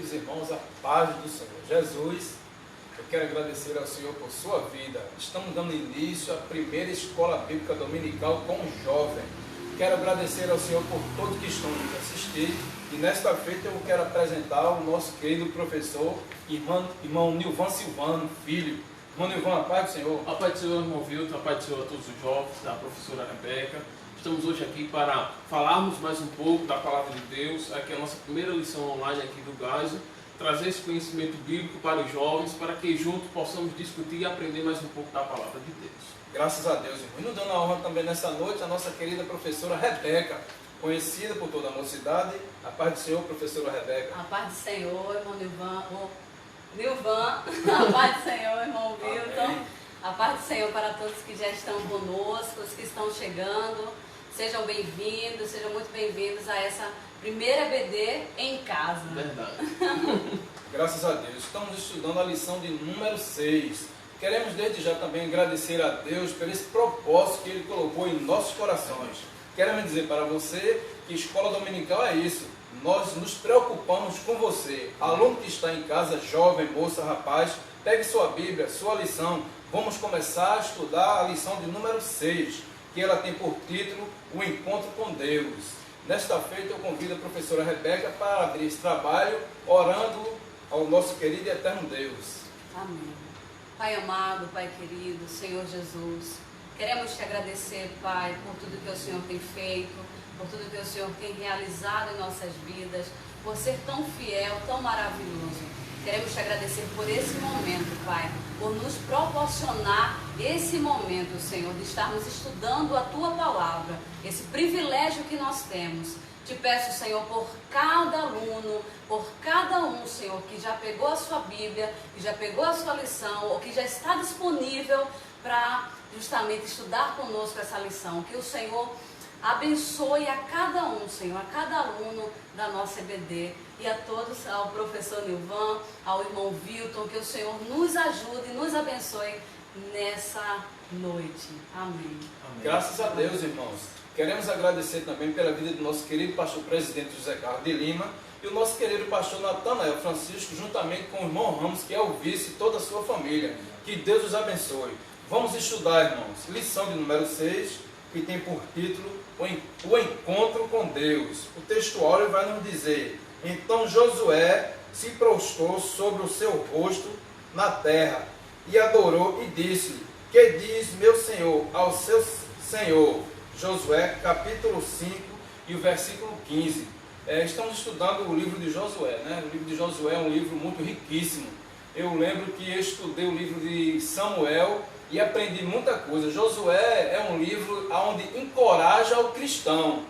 queridos irmãos, a paz do Senhor Jesus. Eu quero agradecer ao Senhor por sua vida. Estamos dando início à primeira escola bíblica dominical com o jovem. Quero agradecer ao Senhor por todos que estão nos assistir. E nesta feita eu quero apresentar o nosso querido professor, irmão Nilvan Silvano, filho. Irmão Nilvan, a paz do Senhor. A paz do Senhor, irmão Vilton, a paz do Senhor a todos os jovens, da professora Rebeca. Estamos hoje aqui para falarmos mais um pouco da Palavra de Deus. Aqui é a nossa primeira lição online aqui do Gazo. Trazer esse conhecimento bíblico para os jovens, para que juntos possamos discutir e aprender mais um pouco da Palavra de Deus. Graças a Deus, irmão. E nos dando a honra também nessa noite, a nossa querida professora Rebeca, conhecida por toda a mocidade. A paz do Senhor, professora Rebeca. A paz do Senhor, irmão Nilvan. A paz do Senhor, irmão Vilton. Amém. A paz do Senhor para todos que já estão conosco, os que estão chegando. Sejam bem-vindos, sejam muito bem-vindos a essa primeira EBD em casa. Verdade. Graças a Deus. Estamos estudando a lição de número 6. Queremos desde já também agradecer a Deus por esse propósito que Ele colocou em nossos corações. Queremos dizer para você que escola dominical é isso. Nós nos preocupamos com você. Aluno que está em casa, jovem, moça, rapaz, pegue sua Bíblia, sua lição. Vamos começar a estudar a lição de número 6, que ela tem por título O Encontro com Deus. Nesta feita eu convido a professora Rebeca para abrir esse trabalho, orando ao nosso querido e eterno Deus. Amém. Pai amado, Pai querido, Senhor Jesus, queremos te agradecer, Pai, por tudo que o Senhor tem feito, por tudo que o Senhor tem realizado em nossas vidas, por ser tão fiel, tão maravilhoso. Queremos te agradecer por esse momento, Pai, por nos proporcionar esse momento, Senhor, de estarmos estudando a Tua Palavra, esse privilégio que nós temos. Te peço, Senhor, por cada aluno, por cada um, Senhor, que já pegou a sua Bíblia, que já pegou a sua lição, ou que já está disponível para justamente estudar conosco essa lição. Que o Senhor abençoe a cada um, Senhor, a cada aluno da nossa EBD e a todos, ao professor Nilvan, ao irmão Vilton, que o Senhor nos ajude e nos abençoe nessa noite. Amém. Amém. Graças a Deus, irmãos. Queremos agradecer também pela vida do nosso querido pastor presidente José Carlos de Lima e o nosso querido pastor Natanael Francisco, juntamente com o irmão Ramos, que é o vice, e toda a sua família. Que Deus os abençoe. Vamos estudar, irmãos, lição de número 6, que tem por título O Encontro com Deus. O textuário vai nos dizer: Então Josué se prostrou sobre o seu rosto na terra e adorou e disse: Que diz meu senhor ao seu senhor? Josué capítulo 5 e o versículo 15. Estamos estudando o livro de Josué, né? O livro de Josué é um livro muito riquíssimo. Eu lembro que eu estudei o livro de Samuel e aprendi muita coisa. Josué é um livro onde encoraja o cristão.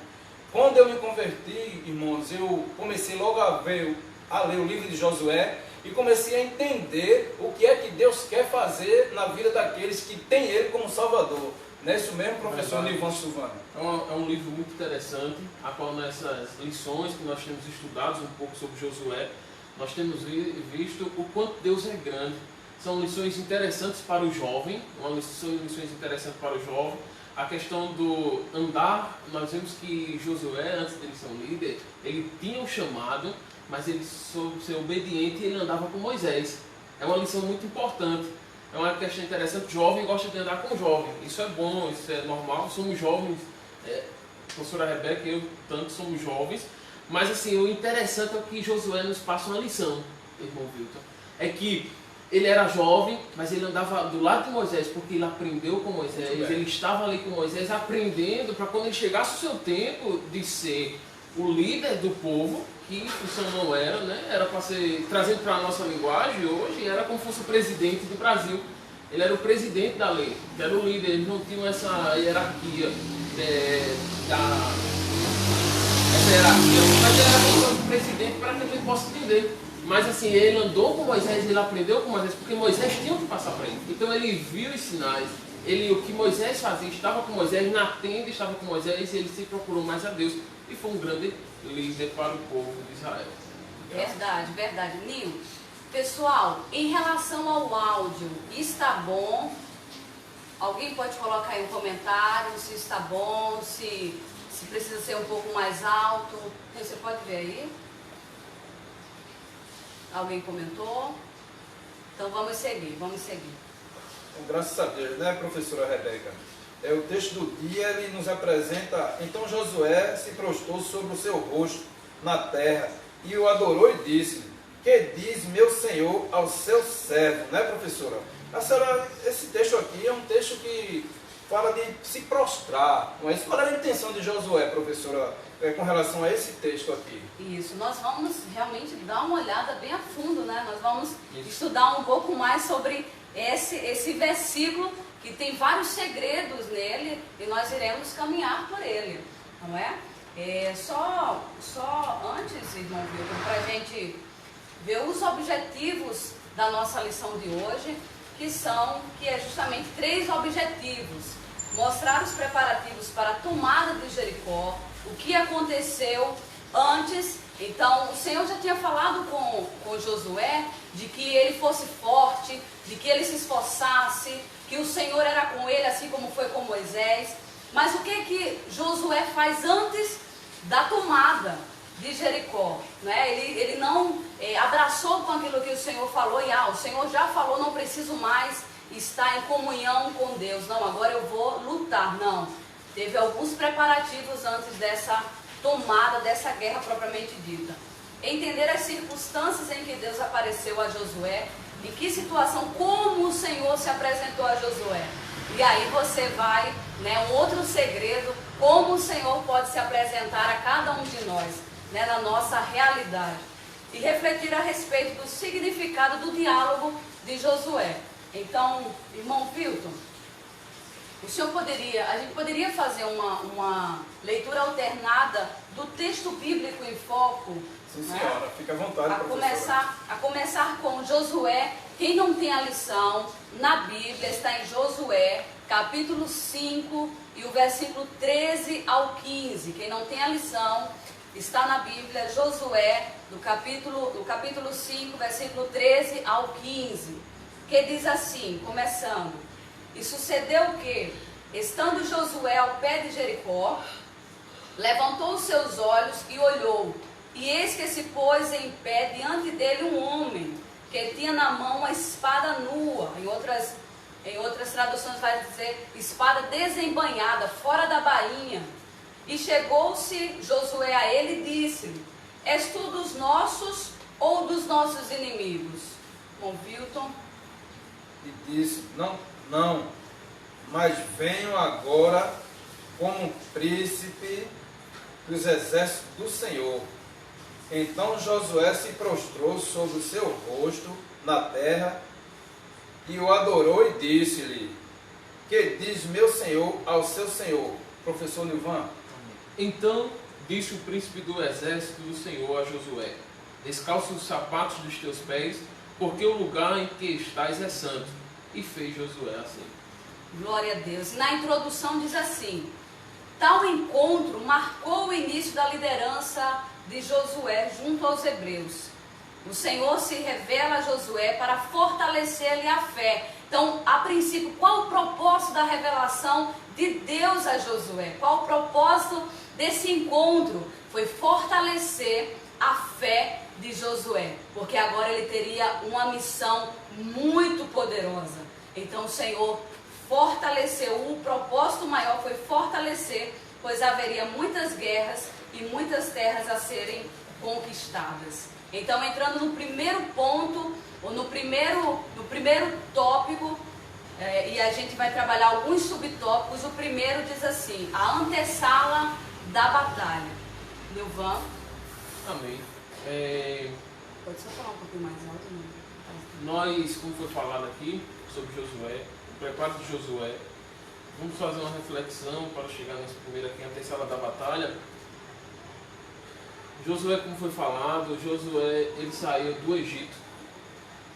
Quando eu me converti, irmãos, eu comecei logo a ler o livro de Josué e comecei a entender o que é que Deus quer fazer na vida daqueles que têm Ele como Salvador. Não é isso mesmo, professor Nilvan Silvano? É um livro muito interessante, a qual nessas lições que nós temos estudado um pouco sobre Josué, nós temos visto o quanto Deus é grande. São lições interessantes para o jovem, são lições interessantes para o jovem. A questão do andar, nós vemos que Josué, antes dele ser um líder, ele tinha um chamado, mas ele soube ser obediente e ele andava com Moisés. É uma lição muito importante. É uma questão interessante. Jovem gosta de andar com jovem. Isso é bom, isso é normal. Somos jovens, a professora Rebeca e eu tanto somos jovens. Mas assim, o interessante é que Josué nos passa uma lição, irmão Vilton. É que ele era jovem, mas ele andava do lado de Moisés, porque ele aprendeu com Moisés. Ele estava ali com Moisés aprendendo para quando ele chegasse o seu tempo de ser o líder do povo, que isso não era, né? Era para ser, trazendo para a nossa linguagem hoje, era como se fosse o presidente do Brasil. Ele era o presidente da lei, era o líder, eles não tinham essa hierarquia, mas ele era como se fosse o presidente para que a gente possa entender. Mas assim, ele andou com Moisés, ele aprendeu com Moisés, porque Moisés tinha que passar para ele. Então ele viu os sinais, o que Moisés fazia, estava com Moisés, na tenda estava com Moisés, e ele se procurou mais a Deus e foi um grande líder para o povo de Israel. Verdade, verdade. Nil, pessoal, em relação ao áudio, está bom? Alguém pode colocar aí um comentário se está bom, se precisa ser um pouco mais alto. Você pode ver aí? Alguém comentou? Então vamos seguir, vamos seguir. Graças a Deus, né, professora Rebeca? O texto do dia, ele nos apresenta: então Josué se prostrou sobre o seu rosto na terra e o adorou e disse: que diz meu senhor ao seu servo, né, professora? A senhora, esse texto aqui é um texto que fala de se prostrar, não é isso? Qual era a intenção de Josué, professora, com relação a esse texto aqui? Isso, nós vamos realmente dar uma olhada bem a fundo, né? Nós vamos estudar um pouco mais sobre esse versículo, que tem vários segredos nele, e nós iremos caminhar por ele, não é? Só antes, irmão Vitor, para a gente ver os objetivos da nossa lição de hoje, que é justamente 3 objetivos: mostrar os preparativos para a tomada de Jericó, o que aconteceu antes. Então, o Senhor já tinha falado com Josué de que ele fosse forte, de que ele se esforçasse, que o Senhor era com ele, assim como foi com Moisés. Mas o que Josué faz antes da tomada de Jericó? Né? Ele não abraçou com aquilo que o Senhor falou e o Senhor já falou, não preciso mais estar em comunhão com Deus. Não, agora eu vou lutar. Não, teve alguns preparativos antes dessa tomada, dessa guerra propriamente dita. Entender as circunstâncias em que Deus apareceu a Josué, em que situação, como o Senhor se apresentou a Josué. E aí você vai, né, um outro segredo, como o Senhor pode se apresentar a cada um de nós, né, na nossa realidade. E refletir a respeito do significado do diálogo de Josué. Então, irmão Wilton, a gente poderia fazer uma leitura alternada do texto bíblico em foco? Sim, senhora, né? Fica à vontade, professora. A começar com Josué. Quem não tem a lição na Bíblia, está em Josué, capítulo 5 e o versículo 13 ao 15. Quem não tem a lição, está na Bíblia, Josué, do capítulo 5, versículo 13 ao 15, que diz assim, começando: e sucedeu que, estando Josué ao pé de Jericó, levantou os seus olhos e olhou, e eis que se pôs em pé diante dele um homem, que tinha na mão uma espada nua. Em outras traduções vai dizer espada desembainhada, fora da bainha. E chegou-se Josué a ele e disse-lhe: és tu dos nossos ou dos nossos inimigos? Com Wilton. E disse: não, mas venho agora como príncipe dos exércitos do Senhor. Então Josué se prostrou sobre o seu rosto na terra e o adorou e disse-lhe: que diz meu senhor ao seu senhor? Professor Nilvan. Então disse o príncipe do exército do Senhor a Josué: descalça os sapatos dos teus pés, porque o lugar em que estás é santo. E fez Josué assim. Glória a Deus. Na introdução diz assim: tal encontro marcou o início da liderança de Josué junto aos hebreus. O Senhor se revela a Josué para fortalecer-lhe a fé. Então, a princípio, qual o propósito da revelação de Deus a Josué? Qual o propósito desse encontro? Foi fortalecer a fé de Josué, porque agora ele teria uma missão muito poderosa. Então o Senhor fortaleceu, o propósito maior foi fortalecer, pois haveria muitas guerras e muitas terras a serem conquistadas. Então, entrando no primeiro ponto, ou no primeiro tópico, e a gente vai trabalhar alguns subtópicos. O primeiro diz assim: a antessala da batalha. Nilvan. Amém. Pode só falar um pouquinho mais alto, não? Nós, como foi falado aqui sobre Josué, o preparo de Josué, vamos fazer uma reflexão para chegar nesse primeiro aqui, a antessala da batalha. Josué, como foi falado, Josué, ele saiu do Egito.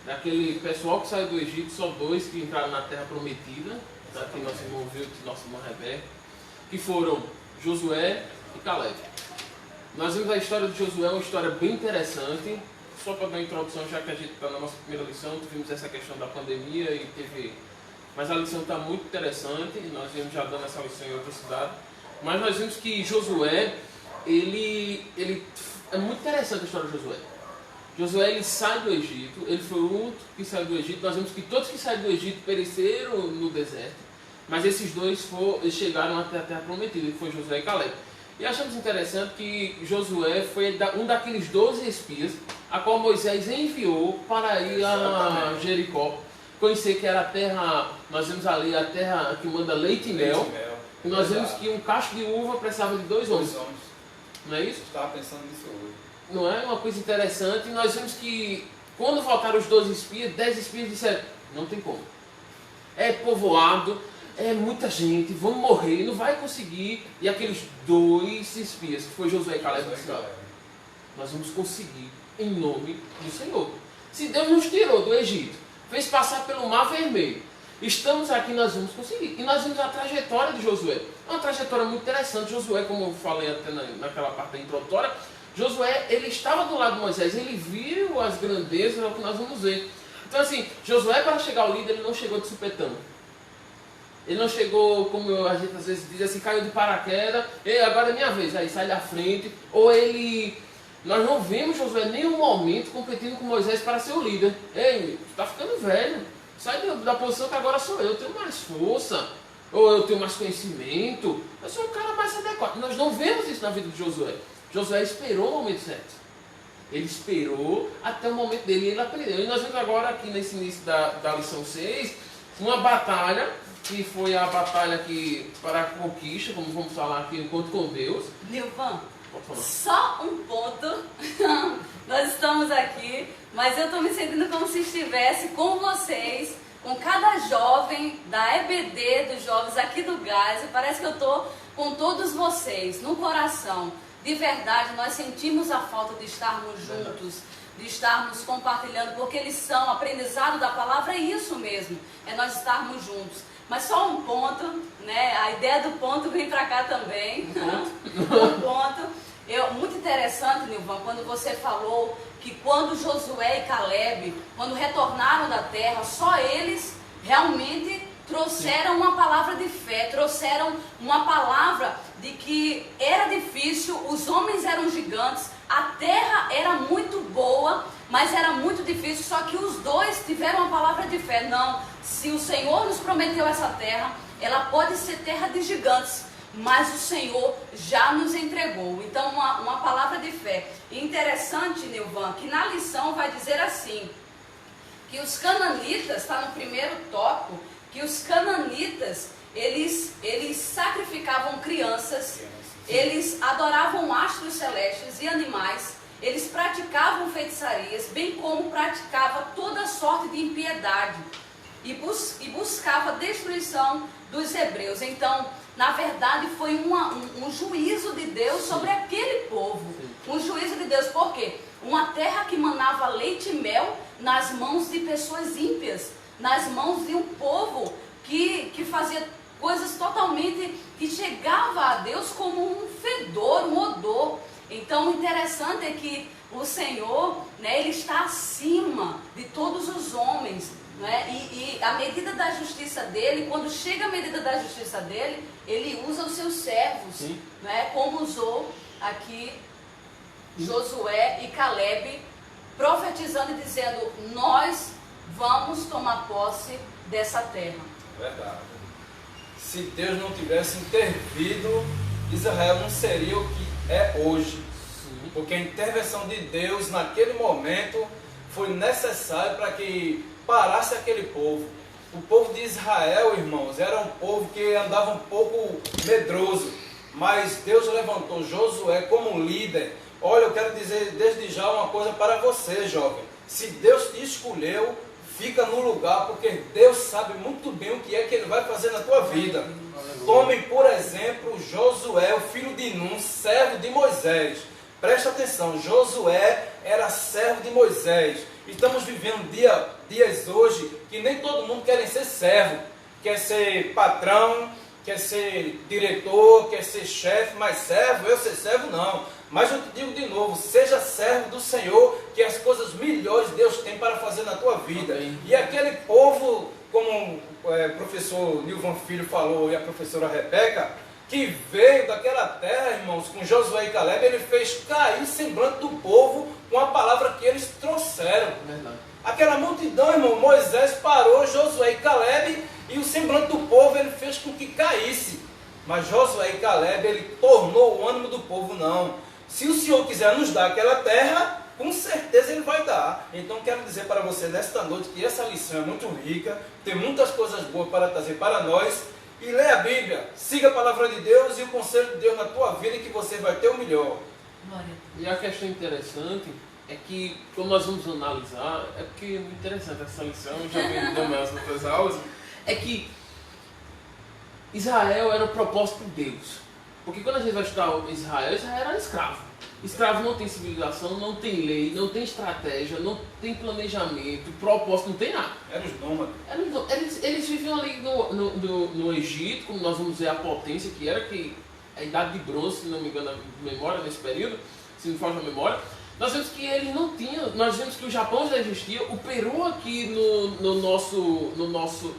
Daquele pessoal que saiu do Egito, só 2 que entraram na terra prometida, aqui nosso irmão Wilton e nossa irmã Rebeca, que foram Josué e Caleb. Nós vimos a história de Josué, uma história bem interessante. Só para dar uma introdução, já que a gente está na nossa primeira lição, tivemos essa questão da pandemia e teve... Mas a lição está muito interessante, e nós vimos já dando essa lição em outra cidade. Mas nós vimos que Josué, ele é muito interessante a história de Josué. Josué ele sai do Egito, ele foi o único que saiu do Egito. Nós vemos que todos que saíram do Egito pereceram no deserto, mas esses dois eles chegaram até a terra prometida, que foi Josué e Caleb. E achamos interessante que Josué foi um daqueles 12 espias a qual Moisés enviou para ir a Jericó, conhecer que era a terra, nós vemos ali a terra que manda leite e mel. E nós vemos que um cacho de uva precisava de 2 homens. Não é isso? Eu estava pensando nisso hoje. Não é uma coisa interessante? E nós vemos que quando voltaram os 12 espias, 10 espias disseram, não tem como. É povoado, é muita gente, vamos morrer, não vai conseguir. E aqueles 2 espias, que foi Josué e Caleb, disseram, nós vamos conseguir em nome do Senhor. Se Deus nos tirou do Egito, fez passar pelo Mar Vermelho, estamos aqui, nós vamos conseguir. E nós vimos a trajetória de Josué. É uma trajetória muito interessante. Josué, como eu falei até naquela parte da introdutória, Josué, ele estava do lado de Moisés, ele viu as grandezas, é o que nós vamos ver. Então assim, Josué, para chegar ao líder, ele não chegou de supetão. Ele não chegou, como a gente às vezes diz assim, caiu de paraquedas, agora é minha vez, aí sai da frente. Ou ele... Nós não vemos Josué em nenhum momento competindo com Moisés para ser o líder. Ei, tu está ficando velho, sai da posição que agora sou eu tenho mais força, ou eu tenho mais conhecimento, eu sou um cara mais adequado. Nós não vemos isso na vida de Josué. Josué esperou o momento certo. Ele esperou até o momento dele e ele aprendeu. E nós vemos agora aqui nesse início da lição 6, uma batalha, que foi a batalha que, para a conquista, como vamos falar aqui, encontro com Deus. Nilvan, só um ponto. Nós estamos aqui, mas eu estou me sentindo como se estivesse com vocês, com cada jovem da EBD, dos jovens aqui do Gás. E parece que eu estou com todos vocês, no coração. De verdade, nós sentimos a falta de estarmos juntos, de estarmos compartilhando, porque eles são aprendizado da palavra, é isso mesmo, é nós estarmos juntos. Mas só um ponto, né? A ideia do ponto vem para cá também. Um ponto. Muito interessante, Nilvan, quando você falou que quando Josué e Caleb, quando retornaram da terra, só eles realmente trouxeram uma palavra de fé, trouxeram uma palavra de que era difícil, os homens eram gigantes, a terra era muito boa, mas era muito difícil, só que os dois tiveram uma palavra de fé. Não, se o Senhor nos prometeu essa terra, ela pode ser terra de gigantes, mas o Senhor já nos entregou. Então uma palavra de fé. E interessante, Nilvan, que na lição vai dizer assim, que os cananitas, está no primeiro tópico, que os cananitas, eles sacrificavam crianças, eles adoravam astros celestes e animais, eles praticavam feitiçarias, bem como praticava toda sorte de impiedade e buscava a destruição dos hebreus. Então, na verdade, foi um juízo de Deus sobre aquele povo. Um juízo de Deus, por quê? Uma terra que manava leite e mel nas mãos de pessoas ímpias, nas mãos de um povo que fazia coisas totalmente, que chegava a Deus como um fedor, um odor. Então, o interessante é que o Senhor, né, Ele está acima de todos os homens, né? E a medida da justiça dele, quando chega a medida da justiça dele, Ele usa os seus servos, né, como usou aqui Josué e Caleb, profetizando e dizendo, nós vamos tomar posse dessa terra. Verdade. Se Deus não tivesse intervido, Israel não seria o que é hoje. Porque a intervenção de Deus naquele momento foi necessária para que parasse aquele povo. O povo de Israel, irmãos, era um povo que andava um pouco medroso, mas Deus levantou Josué como líder. Olha, eu quero dizer desde já uma coisa para você, jovem. Se Deus te escolheu, fica no lugar, porque Deus sabe muito bem o que é que Ele vai fazer na tua vida. Tome, por exemplo, Josué, o filho de Nun, servo de Moisés. Preste atenção, Josué era servo de Moisés. Estamos vivendo dias hoje que nem todo mundo quer ser servo. Quer ser patrão, quer ser diretor, quer ser chefe, mas servo, eu ser servo não. Mas eu te digo de novo, seja servo do Senhor, que as coisas melhores Deus tem para fazer na tua vida. E aquele povo, como o professor Nilvan Filho falou e a professora Rebeca, que veio daquela terra, irmãos, com Josué e Caleb, ele fez cair o semblante do povo com a palavra que eles trouxeram. Verdade. Aquela multidão, irmão, Moisés parou Josué e Caleb e o semblante do povo ele fez com que caísse. Mas Josué e Caleb, ele tornou o ânimo do povo, não. Se o Senhor quiser nos dar aquela terra, com certeza Ele vai dar. Então quero dizer para você nesta noite que essa lição é muito rica, tem muitas coisas boas para trazer para nós. E leia a Bíblia, siga a palavra de Deus e o conselho de Deus na tua vida, que você vai ter o melhor. Glória. E a questão interessante é que, quando nós vamos analisar, é porque é muito interessante essa lição, já vem nas outras aulas, é que Israel era o propósito de Deus. Porque quando a gente vai estudar Israel, Israel era escravo. Escravo não tem civilização, não tem lei, não tem estratégia, não tem propósito, não tem nada. Eram os nômades. Eles viviam ali no Egito, como nós vamos ver a potência que era, que a idade de bronze, se não me engano a memória nesse período, se não foge a memória. Nós vemos que eles não tinham, nós vemos que o Japão já existia, o Peru aqui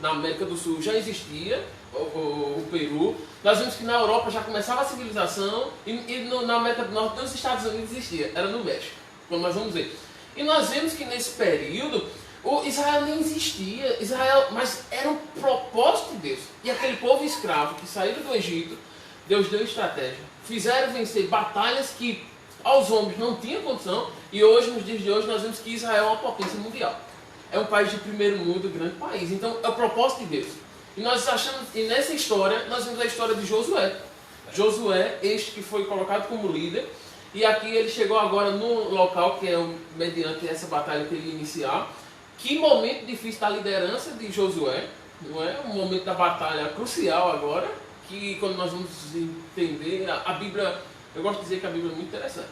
na América do Sul já existia, o Peru. Nós vemos que na Europa já começava a civilização e na América do Norte, nos Estados Unidos existia, era no México, como nós vamos ver. E nós vemos que nesse período, o Israel nem existia, mas era um propósito de Deus. E aquele povo escravo que saíram do Egito, Deus deu estratégia, fizeram vencer batalhas que aos homens não tinha condição, e hoje, nos dias de hoje, nós vemos que Israel é uma potência mundial. É um país de primeiro mundo, grande país. Então, é o propósito de Deus. E nós achamos, e nessa história, nós vemos a história de Josué. Josué, este que foi colocado como líder, e aqui ele chegou agora no local que é mediante essa batalha que ele ia iniciar. Que momento difícil da liderança de Josué, não é? Um momento da batalha crucial agora, que quando nós vamos entender, a Bíblia... Eu gosto de dizer que a Bíblia é muito interessante.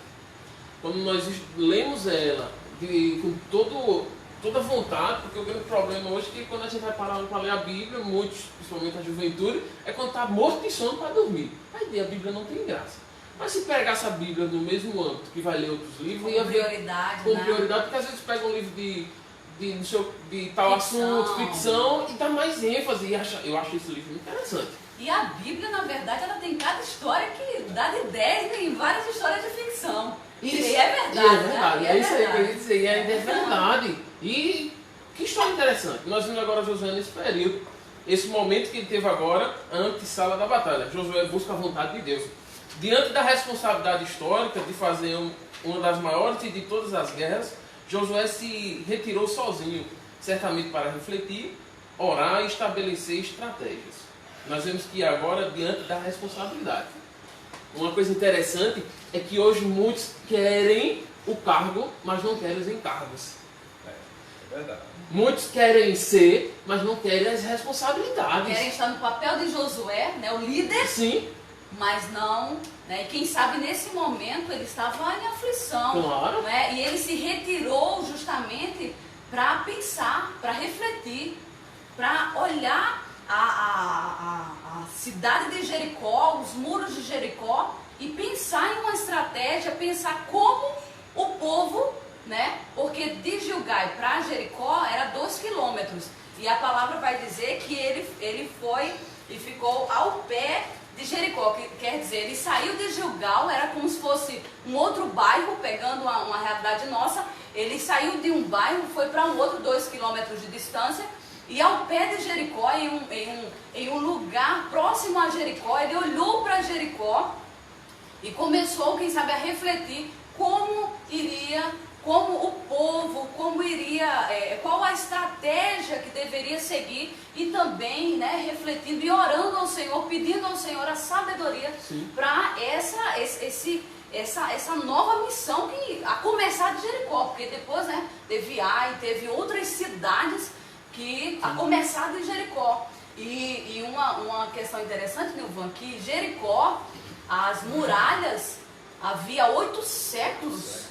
Quando nós lemos ela com toda vontade, porque o grande problema hoje é que quando a gente vai parar para ler a Bíblia, muitos, principalmente a juventude, é quando está morto de sono para dormir. Aí a Bíblia não tem graça. Mas se pegasse a Bíblia no mesmo âmbito que vai ler outros livros, com prioridade, com prioridade, porque às vezes pega um livro de tal assunto, ficção, e dá mais ênfase. E eu acho esse livro muito interessante. E a Bíblia, na verdade, ela tem cada história que dá de 10 em várias histórias de ficção. Isso. E é verdade. E é verdade. Né? É isso aí que eu ia dizer. E ainda é verdade. E que história interessante. Nós vimos agora Josué nesse período. Esse momento que ele teve agora, a antessala da batalha. Josué busca a vontade de Deus. Diante da responsabilidade histórica de fazer uma das maiores de todas as guerras, Josué se retirou sozinho, certamente para refletir, orar e estabelecer estratégias. Nós vemos que agora, diante da responsabilidade. Uma coisa interessante é que hoje muitos querem o cargo, mas não querem os encargos. É verdade. Muitos querem ser, mas não querem as responsabilidades. Querem estar no papel de Josué, né, o líder. Sim. Mas não, né, quem sabe nesse momento ele estava em aflição. Claro. Né, e ele se retirou justamente para pensar, para refletir, para olhar a cidade de Jericó, os muros de Jericó, e pensar em uma estratégia, pensar como o povo, né? Porque de Gilgal para Jericó era 2 quilômetros, e a palavra vai dizer que ele foi e ficou ao pé de Jericó, que quer dizer, ele saiu de Gilgal, era como se fosse um outro bairro, pegando uma realidade nossa, ele saiu de um bairro, foi para um outro 2 quilômetros de distância. E ao pé de Jericó, em um lugar próximo a Jericó, ele olhou para Jericó e começou, quem sabe, a refletir como o povo, qual a estratégia que deveria seguir, e também, né, refletindo e orando ao Senhor, pedindo ao Senhor a sabedoria para essa nova missão, a começar de Jericó, porque depois, né, teve Ai, teve outras cidades a começar de Jericó. E uma questão interessante, Nilvan, que Jericó, as muralhas, havia 8 séculos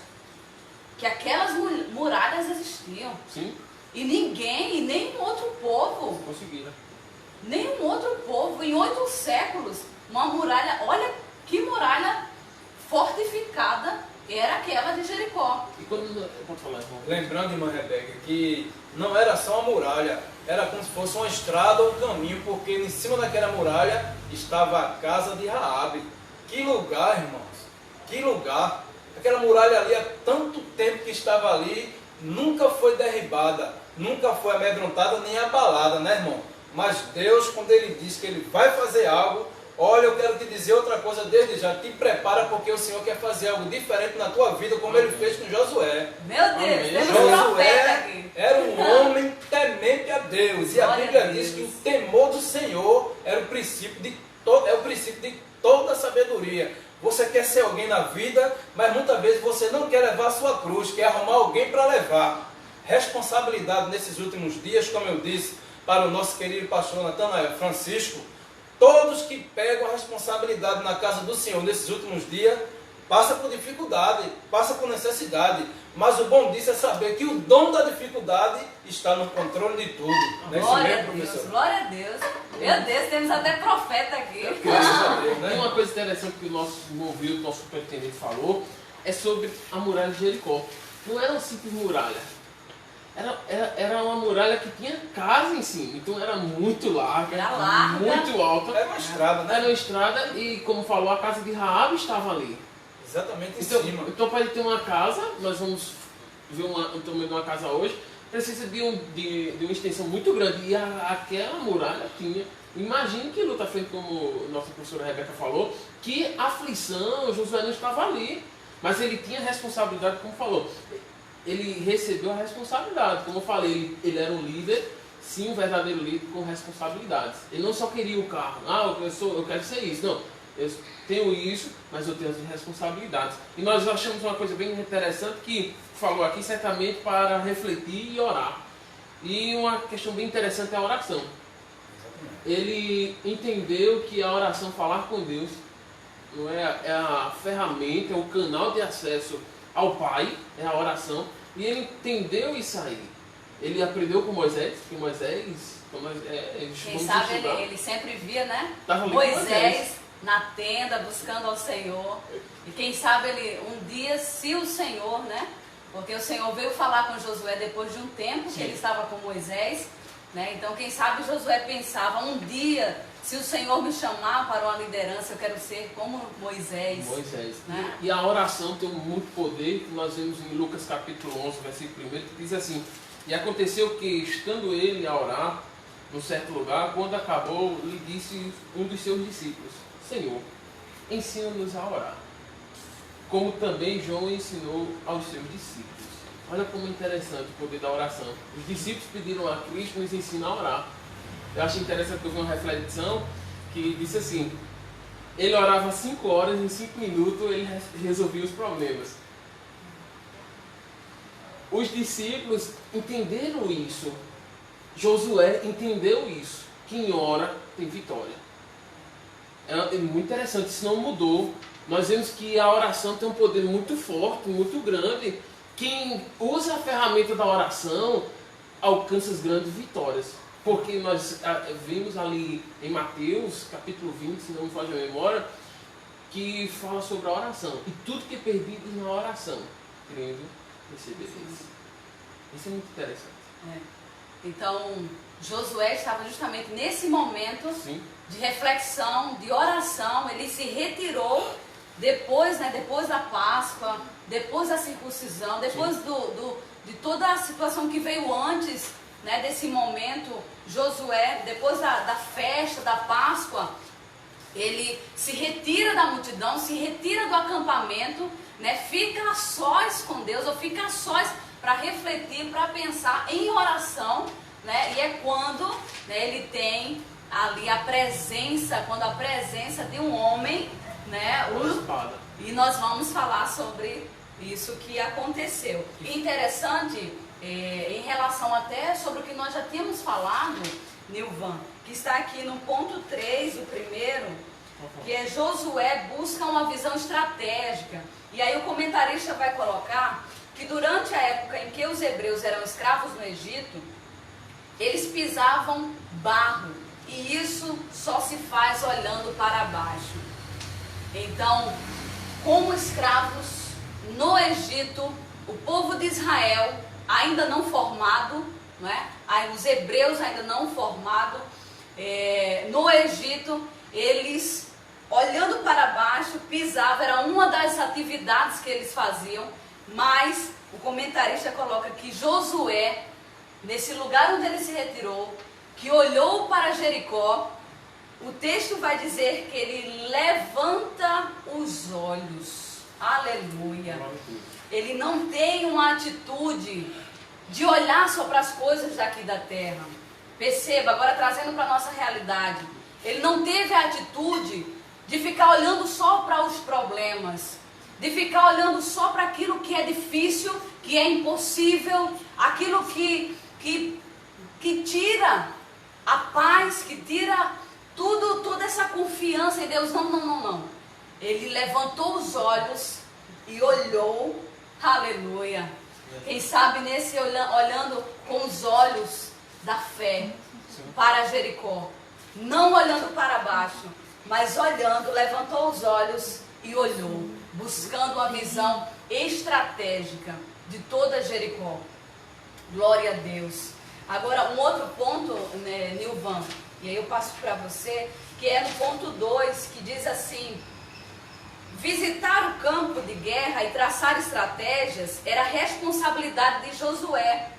que aquelas muralhas existiam. Sim. E nenhum outro povo, Conseguiram. nenhum outro povo, em 8 séculos, uma muralha, olha que muralha fortificada era aquela de Jericó. E quando... Pode falar, irmão. Lembrando, irmã Rebeca, que não era só uma muralha, era como se fosse uma estrada ou um caminho, porque em cima daquela muralha estava a casa de Raabe. Que lugar, irmãos, que lugar! Aquela muralha ali, há tanto tempo que estava ali, nunca foi derribada, nunca foi amedrontada nem abalada, né, irmão? Mas Deus, quando Ele diz que Ele vai fazer algo, olha, eu quero te dizer outra coisa desde já, te prepara, porque o Senhor quer fazer algo diferente na tua vida, como Ele fez com Josué. Meu Deus, temos um profeta aqui. Era um homem temente a Deus, e a Bíblia diz que o temor do Senhor era o princípio de toda a sabedoria. Você quer ser alguém na vida, mas muitas vezes você não quer levar a sua cruz, quer arrumar alguém para levar. Responsabilidade nesses últimos dias, como eu disse, para o nosso querido pastor Natanael Francisco, todos que pegam a responsabilidade na casa do Senhor nesses últimos dias, passa por dificuldade, passa por necessidade, mas o bom disso é saber que o dom da dificuldade está no controle de tudo. Glória a Deus, glória a Deus. Meu Deus, temos até profeta aqui. Graças a Deus, né? Uma coisa interessante que o nosso irmão o nosso superintendente falou, é sobre a muralha de Jericó. Não era uma simples muralha. Era uma muralha que tinha casa em cima, então era muito larga, muito alta. Era uma estrada, né? Era uma estrada e, como falou, a casa de Raabe estava ali. Exatamente em então, cima. Então, para ele ter uma casa, nós vamos ver o tamanho de uma casa hoje, precisa de uma extensão muito grande. E aquela muralha tinha. Imagine que luta frente, como nossa professora Rebeca falou, que aflição, Josué não estava ali. Mas ele tinha responsabilidade, como falou. Ele recebeu a responsabilidade. Como eu falei, ele era um líder, sim, um verdadeiro líder com responsabilidades. Ele não só queria o carro. Eu quero ser isso. Não, eu tenho isso, mas eu tenho as responsabilidades. E nós achamos uma coisa bem interessante que falou aqui, certamente para refletir e orar. E uma questão bem interessante é a oração. Ele entendeu que a oração, falar com Deus, não é a ferramenta, é o canal de acesso ao Pai, é a oração, e ele entendeu isso aí. Ele aprendeu com Moisés, que Moisés, quem sabe ele sempre via, né? Moisés na tenda, buscando ao Senhor. E quem sabe ele, um dia, se o Senhor, né? Porque o Senhor veio falar com Josué depois de um tempo que ele estava com Moisés, né? Então, quem sabe Josué pensava, um dia, se o Senhor me chamar para uma liderança, eu quero ser como Moisés. Né? E a oração tem muito poder, que nós vemos em Lucas capítulo 11, versículo 1, que diz assim: e aconteceu que, estando ele a orar, num certo lugar, quando acabou, lhe disse um dos seus discípulos: Senhor, ensina-nos a orar, como também João ensinou aos seus discípulos. Olha como é interessante o poder da oração. Os discípulos pediram a Cristo nos ensina a orar. Eu acho interessante que eu vi uma reflexão que disse assim: ele orava 5 horas, em 5 minutos ele resolvia os problemas. Os discípulos entenderam isso. Josué entendeu isso. Quem ora tem vitória. É muito interessante, isso não mudou. Nós vemos que a oração tem um poder muito forte, muito grande. Quem usa a ferramenta da oração alcança as grandes vitórias. Porque nós vimos ali em Mateus, capítulo 20, se não me falha a memória, que fala sobre a oração. E tudo que é perdido na oração, querendo receber isso. Isso é muito interessante. Então, Josué estava justamente nesse momento de reflexão, de oração. Ele se retirou depois da Páscoa, depois da circuncisão, depois de toda a situação que veio antes, né, desse momento. Josué, depois da festa da Páscoa, ele se retira da multidão, se retira do acampamento, né, fica a sós com Deus, ou fica a sós para refletir, para pensar em oração, né, e é quando, né, ele tem ali a presença, quando a presença de um homem, né, e nós vamos falar sobre isso que aconteceu. Interessante, em relação até sobre o que nós já tínhamos falado, Nilvan, que está aqui no ponto 3, o primeiro, que é Josué busca uma visão estratégica. E aí o comentarista vai colocar que durante a época em que os hebreus eram escravos no Egito, eles pisavam barro, e isso só se faz olhando para baixo. Então, como escravos no Egito, o povo de Israel, ainda não formado, não é? Aí, os hebreus ainda não formados, no Egito, eles, olhando para baixo, pisavam, era uma das atividades que eles faziam, mas o comentarista coloca que Josué, nesse lugar onde ele se retirou, que olhou para Jericó, o texto vai dizer que ele levanta os olhos, aleluia. Ele não tem uma atitude de olhar só para as coisas daqui da terra. Perceba, agora trazendo para a nossa realidade, ele não teve a atitude de ficar olhando só para os problemas, de ficar olhando só para aquilo que é difícil, que é impossível, aquilo que tira a paz, que tira toda essa confiança em Deus. Não. Ele levantou os olhos e olhou, aleluia. Quem sabe nesse olhando com os olhos da fé para Jericó, não olhando para baixo, mas olhando, levantou os olhos e olhou, buscando uma visão estratégica de toda Jericó. Glória a Deus. Agora, um outro ponto, né, Nilvan, e aí eu passo para você, que é no ponto 2, que diz assim: visitar o campo de guerra e traçar estratégias era responsabilidade de Josué.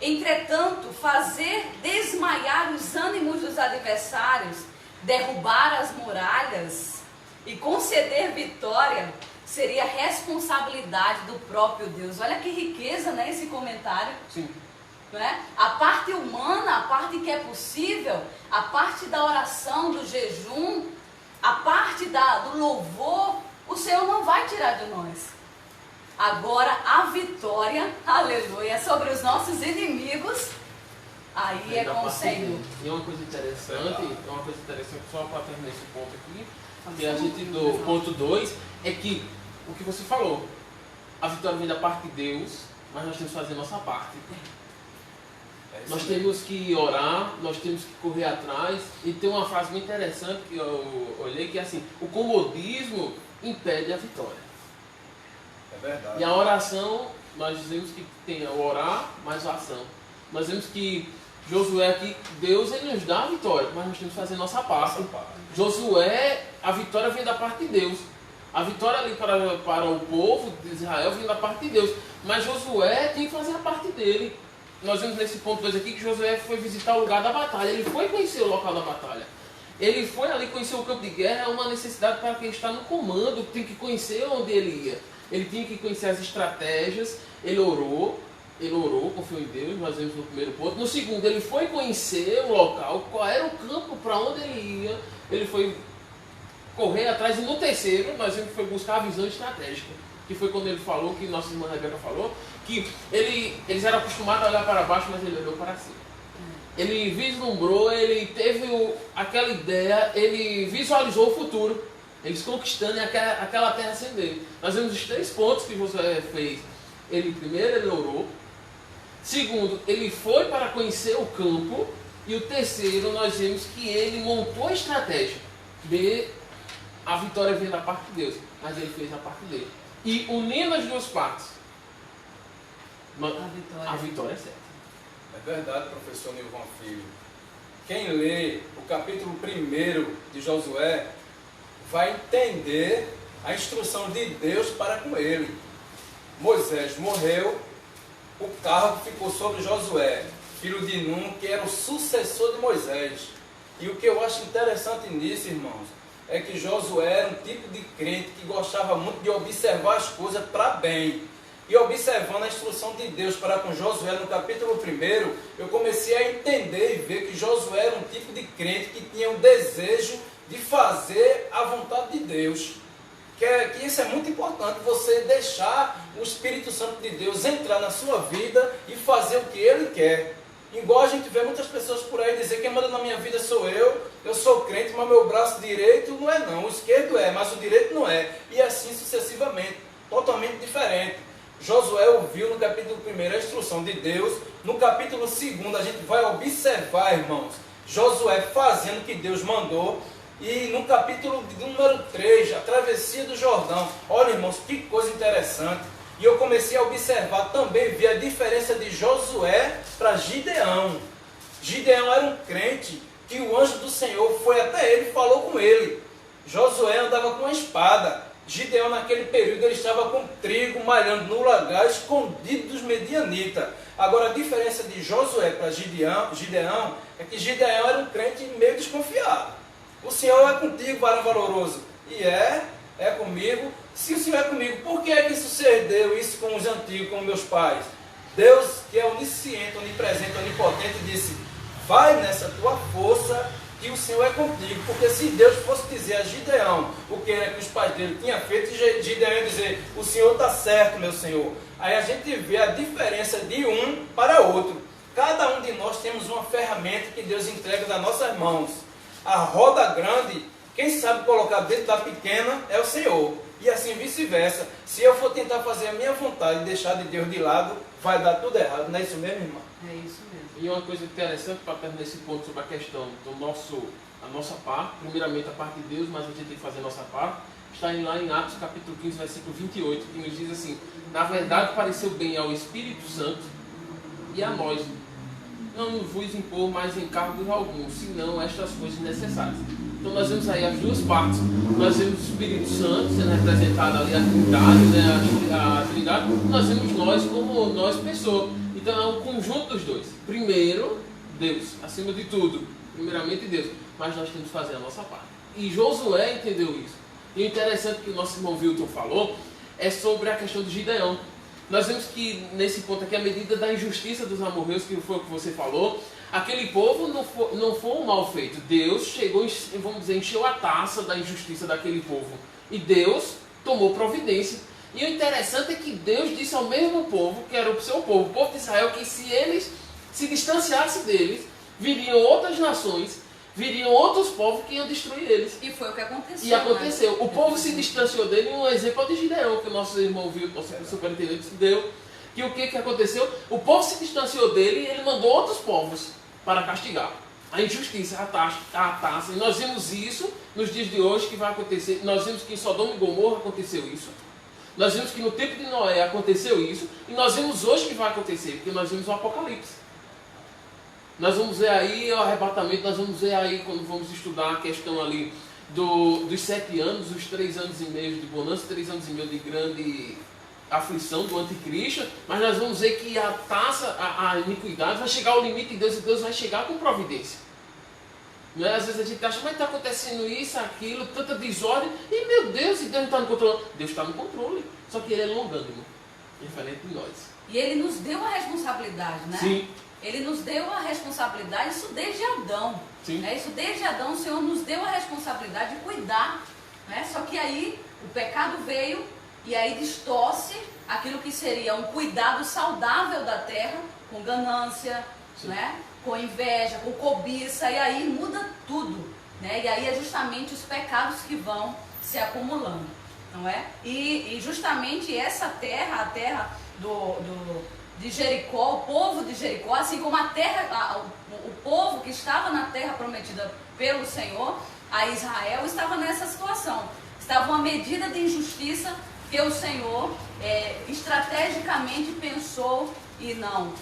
Entretanto, fazer desmaiar os ânimos dos adversários, derrubar as muralhas e conceder vitória seria responsabilidade do próprio Deus. Olha que riqueza, né, esse comentário. Sim. Não é? A parte humana, a parte que é possível, a parte da oração, do jejum, a parte do louvor, o Senhor não vai tirar de nós. Agora a vitória, aleluia, sobre os nossos inimigos, aí é com o Senhor. E uma coisa interessante, só para terminar esse ponto aqui, que a gente do ponto 2, é que o que você falou, a vitória vem da parte de Deus, mas nós temos que fazer a nossa parte. Nós temos que orar, nós temos que correr atrás, e tem uma frase muito interessante que eu olhei, que é assim: o comodismo impede a vitória. É verdade. E a oração, nós dizemos que tem o orar mais a ação. Nós dizemos que Josué aqui, Deus ele nos dá a vitória, mas nós temos que fazer nossa parte. Josué, a vitória vem da parte de Deus. A vitória ali para o povo de Israel vem da parte de Deus. Mas Josué tem que fazer a parte dele. Nós vemos nesse ponto 2 aqui que Josué foi visitar o lugar da batalha. Ele foi conhecer o local da batalha. Ele foi ali conhecer o campo de guerra. É uma necessidade para quem está no comando. Tem que conhecer onde ele ia. Ele tinha que conhecer as estratégias. Ele orou, confiou em Deus. Nós vemos no primeiro ponto. No segundo, ele foi conhecer o local, qual era o campo para onde ele ia. Ele foi correr atrás. E no terceiro, nós vemos que foi buscar a visão estratégica, que foi quando ele falou, que nossa irmã Rebeca falou, que eles eram acostumados a olhar para baixo, mas ele olhou para cima. Ele vislumbrou, ele teve aquela ideia, ele visualizou o futuro, eles conquistando aquela terra sem dele. Nós vemos os 3 pontos que Josué fez. Primeiro, ele orou. Segundo, ele foi para conhecer o campo. E o terceiro, nós vemos que ele montou a estratégia. A vitória vem da parte de Deus, mas ele fez a parte dele. E unindo as duas partes, a vitória é certa. É verdade, professor Nilvan Filho. Quem lê o capítulo 1 de Josué vai entender a instrução de Deus para com ele. Moisés morreu, o cargo ficou sobre Josué, filho de Num, que era o sucessor de Moisés. E o que eu acho interessante nisso, irmãos, é que Josué era um tipo de crente que gostava muito de observar as coisas para bem. E observando a instrução de Deus para com Josué no capítulo 1, eu comecei a entender e ver que Josué era um tipo de crente que tinha um desejo de fazer a vontade de Deus. Que isso é muito importante, você deixar o Espírito Santo de Deus entrar na sua vida e fazer o que Ele quer. Igual a gente vê muitas pessoas por aí dizer que quem manda na minha vida sou eu sou crente, mas meu braço direito não é não, o esquerdo é, mas o direito não é. E assim sucessivamente, totalmente diferente. Josué ouviu no capítulo 1 a instrução de Deus, no capítulo 2 a gente vai observar, irmãos, Josué fazendo o que Deus mandou, e no capítulo número 3, a travessia do Jordão, olha irmãos, que coisa interessante, E eu comecei a observar também, ver a diferença de Josué para Gideão. Gideão era um crente que o anjo do Senhor foi até ele e falou com ele. Josué andava com a espada. Gideão, naquele período, ele estava com trigo malhando no lagar, escondido dos medianitas. Agora, a diferença de Josué para Gideão é que Gideão era um crente meio desconfiado. O Senhor é contigo, varão valoroso. E é comigo. Se o Senhor é comigo, por que é que sucedeu isso com os antigos, com meus pais? Deus, que é onisciente, onipresente, onipotente, disse: vai nessa tua força, que o Senhor é contigo. Porque se Deus fosse dizer a Gideão o que era que os pais dele tinham feito, Gideão ia dizer: o Senhor está certo, meu Senhor. Aí a gente vê a diferença de um para outro. Cada um de nós temos uma ferramenta que Deus entrega nas nossas mãos. A roda grande, quem sabe colocar dentro da pequena é o Senhor. E assim vice-versa. Se eu for tentar fazer a minha vontade e deixar de Deus de lado, vai dar tudo errado. Não é isso mesmo, irmão? É isso mesmo. E uma coisa interessante para terminar esse ponto sobre a questão do a nossa parte, primeiramente a parte de Deus, mas a gente tem que fazer a nossa parte, está lá em Atos capítulo 15, versículo 28, que nos diz assim: na verdade pareceu bem ao Espírito Santo e a nós não vos impor mais encargos algum, senão estas coisas necessárias. Então nós vemos aí as duas partes. Nós vemos o Espírito Santo sendo representado ali, a Trindade, né? a Trindade. Nós vemos nós como nós pessoa. Então é um conjunto dos dois. Primeiro, Deus, acima de tudo. Primeiramente Deus. Mas nós temos que fazer a nossa parte. E Josué entendeu isso. E o interessante que o nosso irmão Wilton falou é sobre a questão do Gideão. Nós vemos que nesse ponto aqui, a medida da injustiça dos amorreus, que foi o que você falou, aquele povo não foi um mal feito. Deus chegou, vamos dizer, encheu a taça da injustiça daquele povo. E Deus tomou providência. E o interessante é que Deus disse ao mesmo povo, que era o seu povo, o povo de Israel, que se eles se distanciassem deles, viriam outras nações, viriam outros povos que iam destruir eles. E foi o que aconteceu. E aconteceu. Né? O povo se distanciou dele, um exemplo é de Gideão, que o nosso irmão viu, nosso superintendente deu. Que o que aconteceu? O povo se distanciou dele e ele mandou outros povos para castigar. A injustiça, a taça. E nós vimos isso nos dias de hoje que vai acontecer. Nós vimos que em Sodoma e Gomorra aconteceu isso. Nós vimos que no tempo de Noé aconteceu isso. E nós vemos hoje que vai acontecer, porque nós vimos o Apocalipse. Nós vamos ver aí o arrebatamento, nós vamos ver aí quando vamos estudar a questão ali dos 7 anos, os 3 anos e meio de bonança, 3 anos e meio de grande aflição do anticristo, mas nós vamos ver que a taça, a iniquidade vai chegar ao limite de Deus e Deus vai chegar com providência. Não é? Às vezes a gente acha, mas está acontecendo isso, aquilo, tanta desordem, e meu Deus, e Deus não está no controle. Deus está no controle, só que Ele é longânimo, diferente de nós. E Ele nos deu a responsabilidade, né? Sim. Ele nos deu a responsabilidade, isso desde Adão. Sim. Né? Isso desde Adão, o Senhor nos deu a responsabilidade de cuidar. Né? Só que aí o pecado veio e aí distorce aquilo que seria um cuidado saudável da terra, com ganância, né? Com inveja, com cobiça, e aí muda tudo. Né? E aí é justamente os pecados que vão se acumulando. Não é? E justamente essa terra, a terra de Jericó, o povo de Jericó, assim como a terra, o povo que estava na terra prometida pelo Senhor, a Israel, estava nessa situação. Estava uma medida de injustiça que o Senhor estrategicamente pensou e não.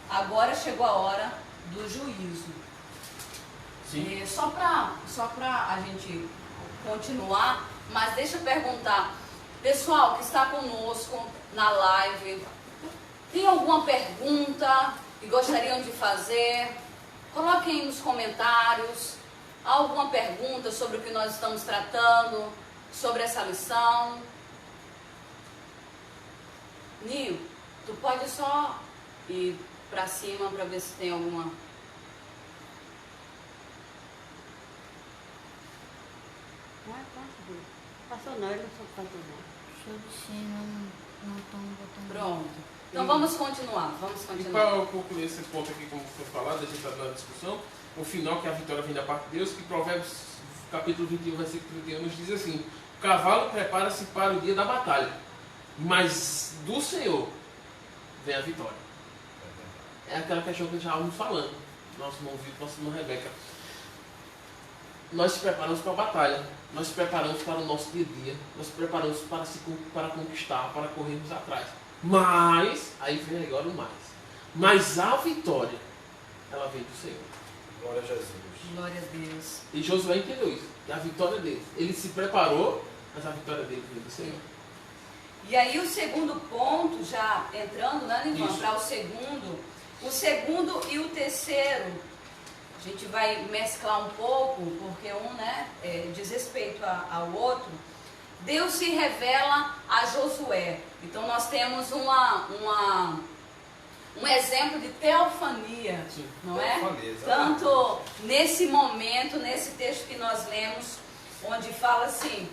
Agora chegou a hora do juízo. Sim. Só para a gente continuar, mas deixa eu perguntar, pessoal que está conosco na live, tem alguma pergunta que gostariam de fazer? Coloquem nos comentários alguma pergunta sobre o que nós estamos tratando, sobre essa lição. Nil, tu pode só ir para cima para ver se tem alguma. Passou não, ele não passou não. Deixa eu ver se não estão botando. Pronto. Então vamos continuar, E para concluir esse ponto aqui, como foi falado, a gente está na discussão, o final que a vitória vem da parte de Deus, que Provérbios capítulo 21, versículo 31 nos diz assim: o cavalo prepara-se para o dia da batalha, mas do Senhor vem a vitória. É aquela questão que já estávamos falando, nosso irmão Vitor, nosso irmão Rebeca. nós nos preparamos para a batalha, nós nos preparamos para o nosso dia a dia, nós nos preparamos para conquistar, para corrermos atrás. Mas, aí vem agora o mais. Mas a vitória, ela vem do Senhor. Glória a Jesus. Glória a Deus. E Josué entendeu isso, que a vitória dele. Ele se preparou, mas a vitória dele veio do Senhor. E aí o segundo ponto, já entrando, né, Nivan, Isso. para o segundo e o terceiro, a gente vai mesclar um pouco, porque um, né, diz respeito ao outro. Deus se revela a Josué. Então nós temos um exemplo de teofania, Sim, não teofania, é? exatamente. Tanto nesse momento, nesse texto que nós lemos, onde fala assim,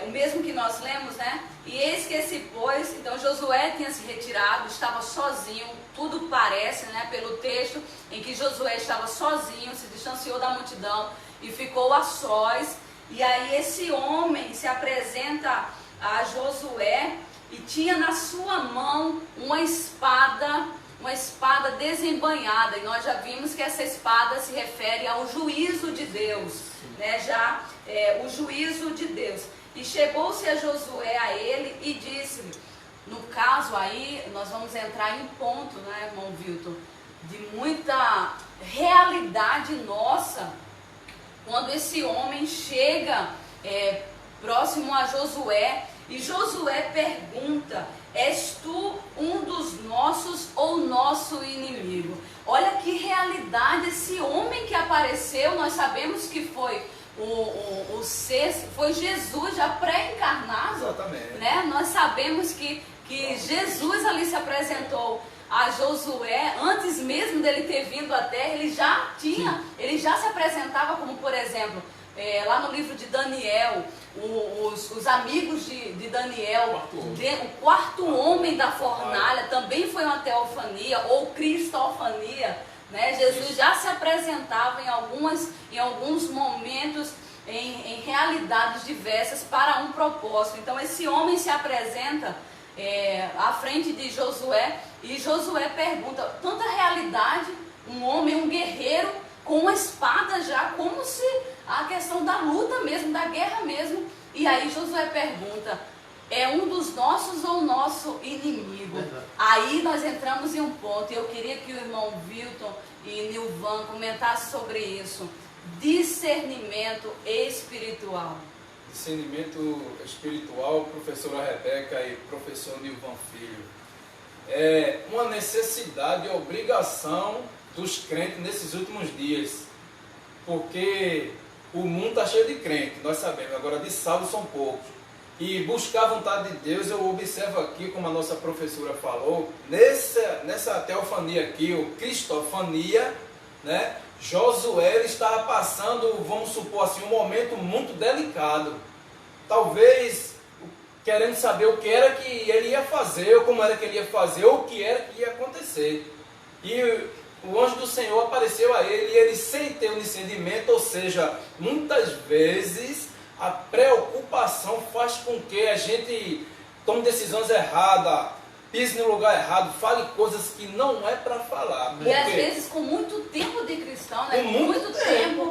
o mesmo que nós lemos, né? E eis que se pôs, então Josué tinha se retirado, estava sozinho, tudo parece, né, pelo texto, em que Josué estava sozinho, se distanciou da multidão e ficou a sós. E aí esse homem se apresenta a Josué e tinha na sua mão uma espada desembainhada. E nós já vimos que essa espada se refere ao juízo de Deus, né? O juízo de Deus. E chegou-se a Josué a ele e disse-lhe, no caso aí, nós vamos entrar em ponto, né, irmão Vilton, de muita realidade nossa, quando esse homem chega próximo a Josué, e Josué pergunta, és tu um dos nossos ou nosso inimigo? Olha que realidade, esse homem que apareceu, nós sabemos que foi o sexto, foi Jesus já pré-encarnado. Exatamente. Né? Nós sabemos que Jesus ali se apresentou a Josué, antes mesmo dele ter vindo à terra, ele já se apresentava como, por exemplo, lá no livro de Daniel, os amigos de Daniel, o quarto homem da fornalha, também foi uma teofania ou cristofania, né? Jesus já se apresentava em alguns momentos, em realidades diversas para um propósito. Então esse homem se apresenta à frente de Josué, e Josué pergunta, tanta realidade, um homem, um guerreiro com uma espada já, como se a questão da luta mesmo, da guerra mesmo. E aí Josué pergunta, é um dos nossos ou nosso inimigo? Aí nós entramos em um ponto, e eu queria que o irmão Vilton e Nilvan comentassem sobre isso. Discernimento espiritual. Discernimento espiritual, professora Rebeca e professor Nilvan Filho. É uma necessidade e obrigação dos crentes nesses últimos dias. Porque o mundo está cheio de crente, nós sabemos, agora de salvos são poucos. E buscar a vontade de Deus, eu observo aqui, como a nossa professora falou, nessa teofania aqui, ou cristofania, né? Josué ele estava passando, vamos supor assim, um momento muito delicado. Talvez querendo saber o que era que ele ia fazer, ou como era que ele ia fazer, ou o que era que ia acontecer. E o anjo do Senhor apareceu a ele, e ele sem ter o discernimento, ou seja, muitas vezes a preocupação faz com que a gente tome decisões erradas, pise no lugar errado, fale coisas que não é para falar. E às vezes com muito tempo de cristão, né? Com muito tempo.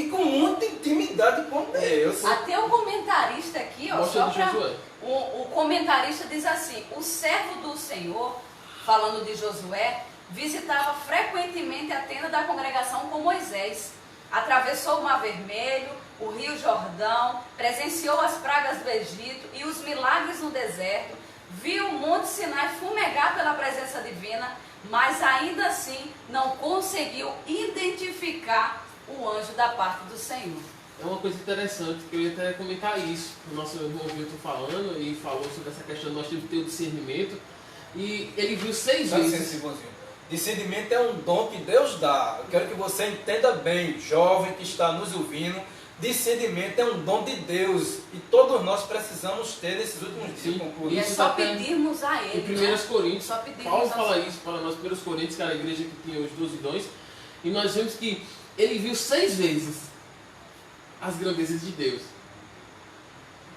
Com muita intimidade com Deus. Até o comentarista aqui, ó, só pra, o comentarista diz assim, o servo do Senhor, falando de Josué, visitava frequentemente a tenda da congregação com Moisés, atravessou o Mar Vermelho, o Rio Jordão, presenciou as pragas do Egito e os milagres no deserto, viu o Monte Sinai fumegar pela presença divina, mas ainda assim não conseguiu identificar o anjo da parte do Senhor. É uma coisa interessante, que eu ia até comentar isso. O nosso irmão Vilton falando, e falou sobre essa questão de nós temos que ter o discernimento, e ele viu 6 vezes. Discernimento é um dom que Deus dá. Eu quero que você entenda bem, jovem que está nos ouvindo. Discernimento é um dom de Deus e todos nós precisamos ter nesses últimos dias. E é só pedirmos a Ele. Em 1 Coríntios, Paulo fala Senhor. isso para nós, 1 Coríntios, que era a igreja que tinha os 12 dons, e nós vemos que ele viu 6 vezes as grandezas de Deus.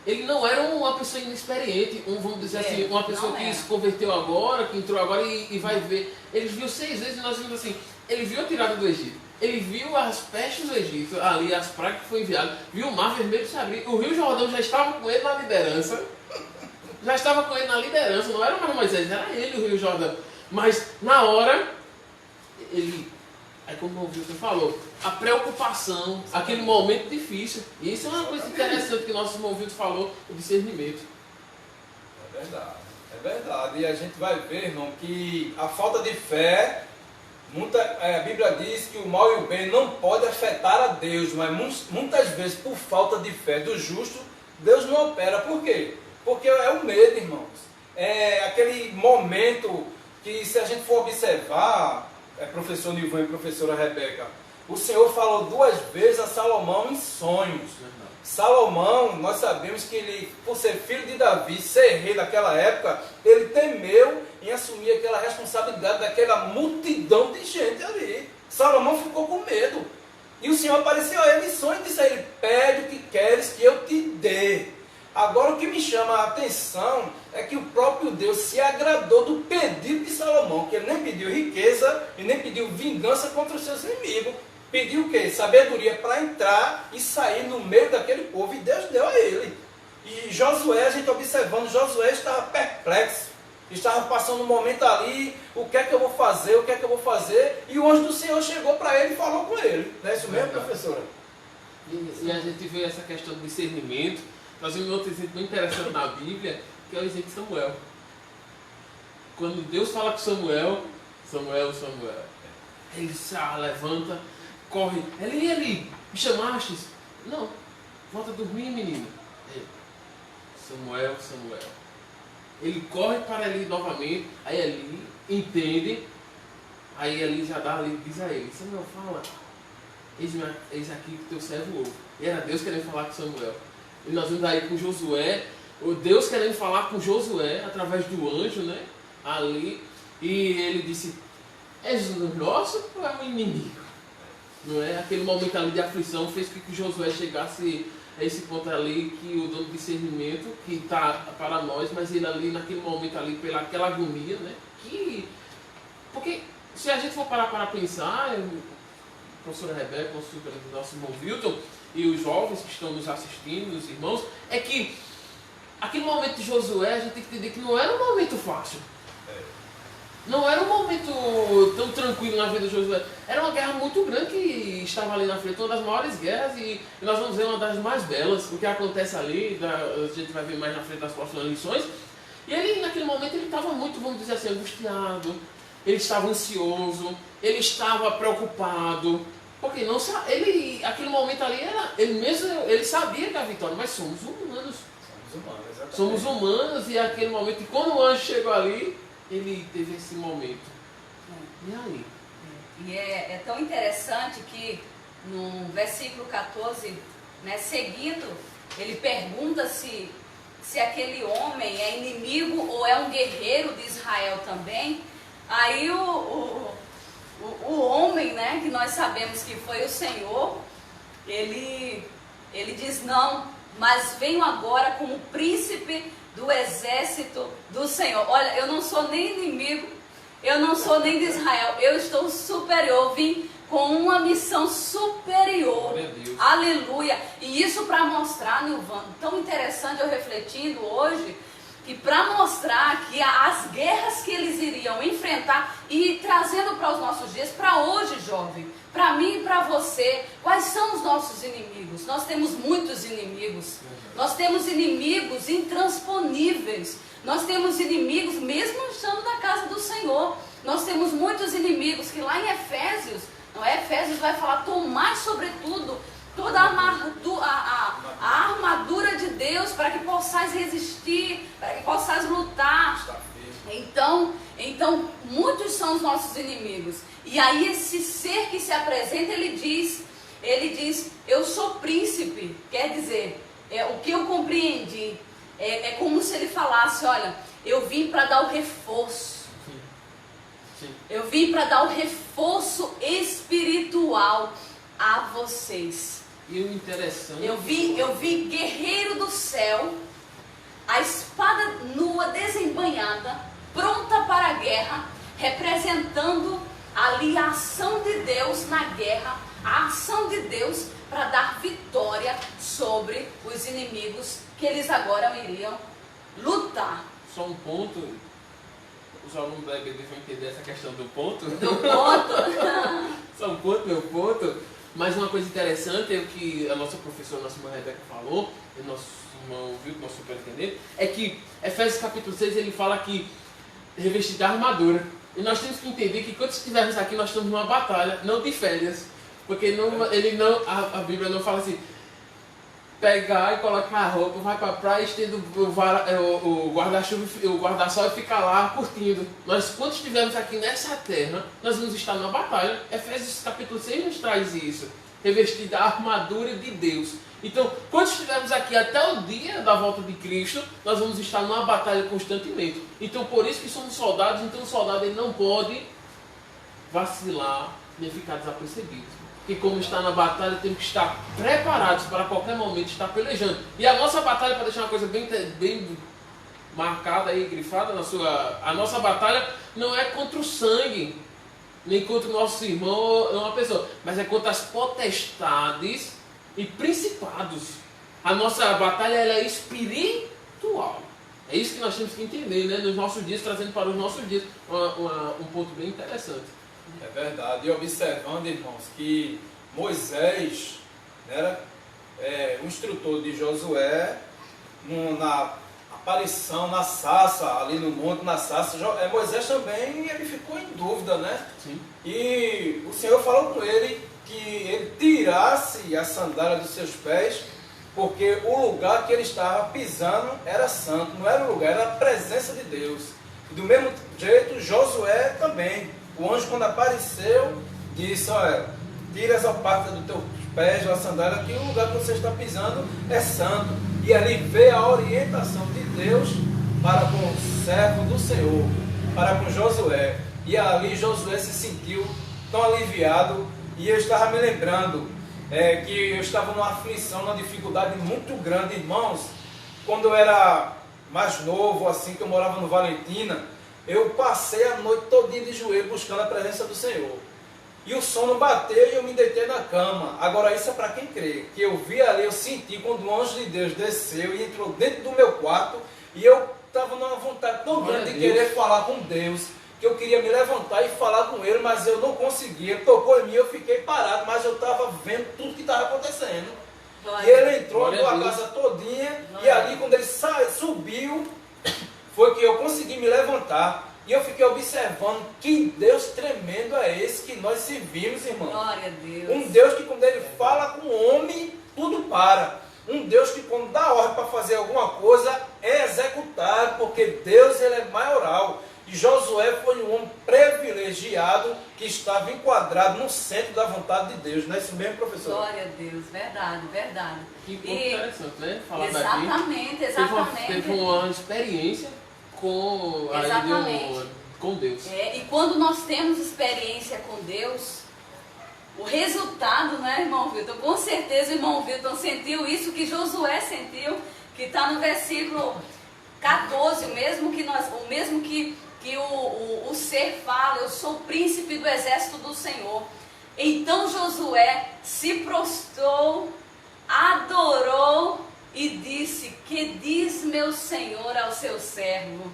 Ele não era uma pessoa inexperiente, vamos dizer assim, uma pessoa que se converteu agora, que entrou agora e vai ver. Ele viu 6 vezes, e nós vimos assim, ele viu a tirada do Egito, Ele viu as pestes do Egito, ali as pragas que foi enviado, viu o mar vermelho se abrir, o Rio Jordão já estava com ele na liderança. Já estava com ele na liderança, não era mais Moisés, era ele o Rio Jordão. Mas na hora, ele, aí como o Wilson falou, a preocupação, aquele momento difícil. E isso é uma coisa interessante que o nosso irmão Wilson falou, o discernimento. É verdade, é verdade. E a gente vai ver, irmão, que a falta de fé, a Bíblia diz que o mal e o bem não podem afetar a Deus, mas muitas vezes por falta de fé do justo, Deus não opera. Por quê? Porque é o medo, irmãos. É aquele momento que, se a gente for observar, professor Nilvan e professora Rebeca, o Senhor falou 2 vezes a Salomão em sonhos. Salomão, nós sabemos que ele, por ser filho de Davi, ser rei daquela época, ele temeu em assumir aquela responsabilidade daquela multidão de gente ali. Salomão ficou com medo. E o Senhor apareceu a ele em sonho e disse a ele: pede o que queres que eu te dê. Agora, o que me chama a atenção é que o próprio Deus se agradou do pedido de Salomão, que ele nem pediu riqueza e nem pediu vingança contra os seus inimigos. Pediu o quê? Sabedoria para entrar e sair no meio daquele povo, e Deus deu a ele. E Josué, a gente observando, Josué estava perplexo, estava passando um momento ali, o que é que eu vou fazer, o que é que eu vou fazer, e o anjo do Senhor chegou para ele e falou com ele. Não é isso mesmo, professora? E a gente vê essa questão do discernimento. Nós vimos outro exemplo muito interessante na Bíblia, que é o exemplo de Samuel. Quando Deus fala com Samuel, Samuel, ele se levanta, corre, Eli, me chamaste? Não, volta a dormir, menino. Samuel. Ele corre para Eli novamente, aí Eli entende, aí Eli já dá ali, diz a ele: Samuel, fala, eis aqui que teu servo ouve. E era Deus querendo falar com Samuel. E nós vemos aí com Josué, o Deus querendo falar com Josué através do anjo, né? Ali, e ele disse: és nosso ou é um inimigo? Não é? Aquele momento ali de aflição fez com que Josué chegasse a esse ponto ali, que o dono de discernimento, que está para nós, mas ele ali, naquele momento ali, pelaquela agonia, né? Porque se a gente for parar para pensar, a professora Rebeca, nosso irmão Wilton, e os jovens que estão nos assistindo, os irmãos, é que aquele momento de Josué, a gente tem que entender que não era um momento fácil. Não era um momento tão tranquilo na vida de Josué. Era uma guerra muito grande que estava ali na frente, uma das maiores guerras, e nós vamos ver uma das mais belas. O que acontece ali, a gente vai ver mais na frente das próximas lições. E ele, naquele momento, ele estava muito, vamos dizer assim, angustiado, ele estava ansioso, ele estava preocupado. Porque não, aquele momento ali, ele sabia que a vitória, mas somos humanos. Somos humanos, e aquele momento, e quando o anjo chegou ali, ele teve esse momento. E aí? E é tão interessante que no versículo 14, né, seguindo, ele pergunta se aquele homem é inimigo ou é um guerreiro de Israel também. Aí o homem, né, que nós sabemos que foi o Senhor, ele diz: não, mas venho agora como príncipe do exército do Senhor. Olha, eu não sou nem inimigo, eu não sou nem de Israel, eu estou superior, vim com uma missão superior. Aleluia! E isso para mostrar, Nilvan, tão interessante eu refletindo hoje, que para mostrar que as guerras que eles iriam enfrentar, e trazendo para os nossos dias, para hoje, jovem, para mim e para você, quais são os nossos inimigos? Nós temos muitos inimigos. Nós temos inimigos intransponíveis. Nós temos inimigos mesmo estando na casa do Senhor. Nós temos muitos inimigos que lá em Efésios, não é? Efésios vai falar: tomai sobretudo toda a armadura de Deus para que possais resistir, para que possais lutar. Então, muitos são os nossos inimigos. E aí esse ser que se apresenta, ele diz, eu sou príncipe. Quer dizer, o que eu compreendi, é como se ele falasse: olha, eu vim para dar o reforço. Eu vim para dar o reforço espiritual a vocês. E o interessante... Eu vi guerreiro do céu, a espada nua, desembainhada, pronta para a guerra, representando ali a ação de Deus na guerra agora iriam lutar. Só um ponto, os alunos da EBD vão entender essa questão do ponto. Do ponto. Só um ponto, meu ponto. Mas uma coisa interessante é o que a nossa professora, nossa irmã Rebeca falou, e o nosso irmão ouviu, nosso superintendente, é que Efésios capítulo 6 ele fala que revestir da armadura. E nós temos que entender que quando estivermos aqui, nós estamos numa batalha, não de férias. Porque a Bíblia não fala assim, pegar e colocar a roupa, vai para a praia, estende o guarda-sol e ficar lá curtindo. Nós, quando estivermos aqui nessa terra, nós vamos estar numa batalha. Efésios capítulo 6 nos traz isso. Revestir da armadura de Deus. Então, quando estivermos aqui até o dia da volta de Cristo, nós vamos estar numa batalha constantemente. Então, por isso que somos soldados, então o soldado ele não pode vacilar nem ficar desapercebido. Porque como está na batalha, temos que estar preparados para a qualquer momento estar pelejando. E a nossa batalha, para deixar uma coisa bem marcada e grifada, a nossa batalha não é contra o sangue, nem contra o nosso irmão ou uma pessoa, mas é contra as potestades e principados. A nossa batalha ela é espiritual. É isso que nós temos que entender, né? Nos nossos dias, trazendo para os nossos dias um ponto bem interessante. É verdade. E observando, irmãos, que Moisés era o instrutor de Josué na aparição, na sarça, ali no monte, na sarça. Moisés também ele ficou em dúvida, né? Sim. E o Senhor falou com ele que ele tirasse a sandália dos seus pés, porque o lugar que ele estava pisando era santo, não era o lugar, era a presença de Deus. E do mesmo jeito, Josué também. O anjo, quando apareceu, disse: olha, tira essa parte dos teus pés, a sandália, que o lugar que você está pisando é santo. E ali veio a orientação de Deus para com o servo do Senhor, para com Josué. E ali Josué se sentiu tão aliviado. E eu estava me lembrando que eu estava numa aflição, numa dificuldade muito grande, irmãos. Quando eu era mais novo, assim, que eu morava no Valentina, eu passei a noite todinha de joelho buscando a presença do Senhor. E o sono bateu e eu me deitei na cama. Agora isso é para quem crê. Que eu vi ali, eu senti quando o anjo de Deus desceu e entrou dentro do meu quarto. E eu estava numa vontade tão grande de querer falar com Deus, que eu queria me levantar e falar com Ele, mas eu não conseguia. Ele tocou em mim, eu fiquei parado, mas eu estava vendo tudo que estava acontecendo. E ele entrou na casa todinha, e ali quando ele subiu, foi que eu consegui me levantar. E eu fiquei observando que Deus tremendo é esse que nós servimos, irmão. Glória a Deus. Um Deus que quando Ele fala com o homem, tudo para. Um Deus que quando dá ordem para fazer alguma coisa, é executado, porque Deus ele é maioral. E Josué foi um homem privilegiado que estava enquadrado no centro da vontade de Deus. Não é isso mesmo, professor? Glória a Deus, verdade, verdade. Que ponto interessante, né? Falar exatamente, daqui. exatamente. Teve uma experiência com Deus. E quando nós temos experiência com Deus, o resultado, né, irmão Wilton? Com certeza o irmão Wilton sentiu isso que Josué sentiu, que está no versículo 14, o mesmo que o ser fala: eu sou o príncipe do exército do Senhor. Então Josué se prostrou, adorou e disse: que diz meu Senhor ao seu servo?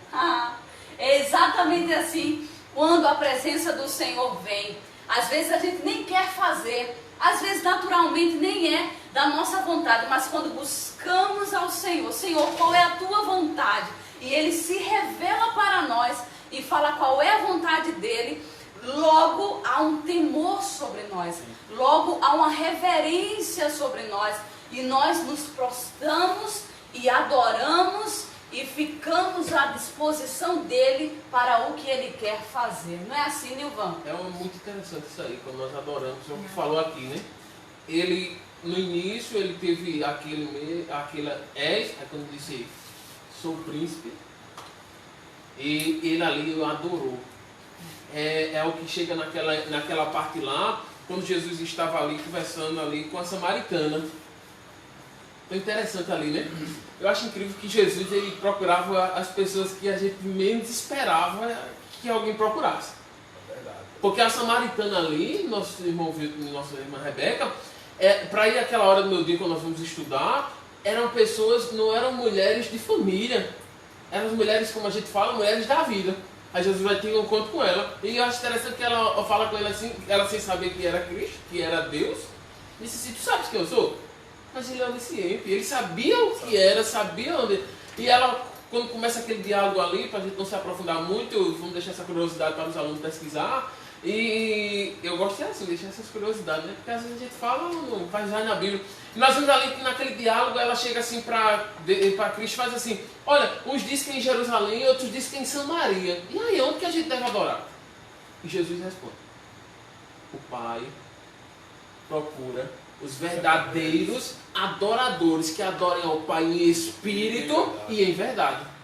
É exatamente assim, quando a presença do Senhor vem. Às vezes a gente nem quer fazer, às vezes naturalmente nem é da nossa vontade, mas quando buscamos ao Senhor: Senhor, qual é a tua vontade? E Ele se revela para nós e fala qual é a vontade dEle, logo há um temor sobre nós, logo há uma reverência sobre nós, e nós nos prostramos e adoramos e ficamos à disposição dEle para o que Ele quer fazer. Não é assim, Nilvan? É muito interessante isso aí, quando nós adoramos. O senhor falou aqui, né? Ele, no início, ele teve aquela aí quando disse: sou o príncipe, e ele ali o adorou. É o que chega naquela parte lá, quando Jesus estava ali conversando ali com a samaritana. É interessante ali, né? Eu acho incrível que Jesus ele procurava as pessoas que a gente menos esperava que alguém procurasse. É verdade. Porque a samaritana ali, nosso irmão Vitor e nossa irmã Rebeca, para ir àquela hora do meu dia quando nós vamos estudar, eram pessoas, não eram mulheres de família. Eram mulheres, como a gente fala, mulheres da vida. Aí Jesus vai ter um encontro com ela. E eu acho interessante que ela fala com ele assim, ela sem saber que era Cristo, que era Deus. Disse assim, tu sabes quem eu sou? Mas ele é onisciente. Ele sabia o que era, sabia onde... E ela, quando começa aquele diálogo ali, para a gente não se aprofundar muito, vamos deixar essa curiosidade para os alunos pesquisar. E eu gosto de assim, deixar essas curiosidades, né? Porque às vezes a gente fala, não vai já na Bíblia. E nós vemos ali que naquele diálogo ela chega assim para Cristo e faz assim, olha, uns dizem que é em Jerusalém, outros dizem que é em Samaria. E aí, onde que a gente deve adorar? E Jesus responde, o Pai procura os verdadeiros adoradores que adorem ao Pai em espírito e em verdade.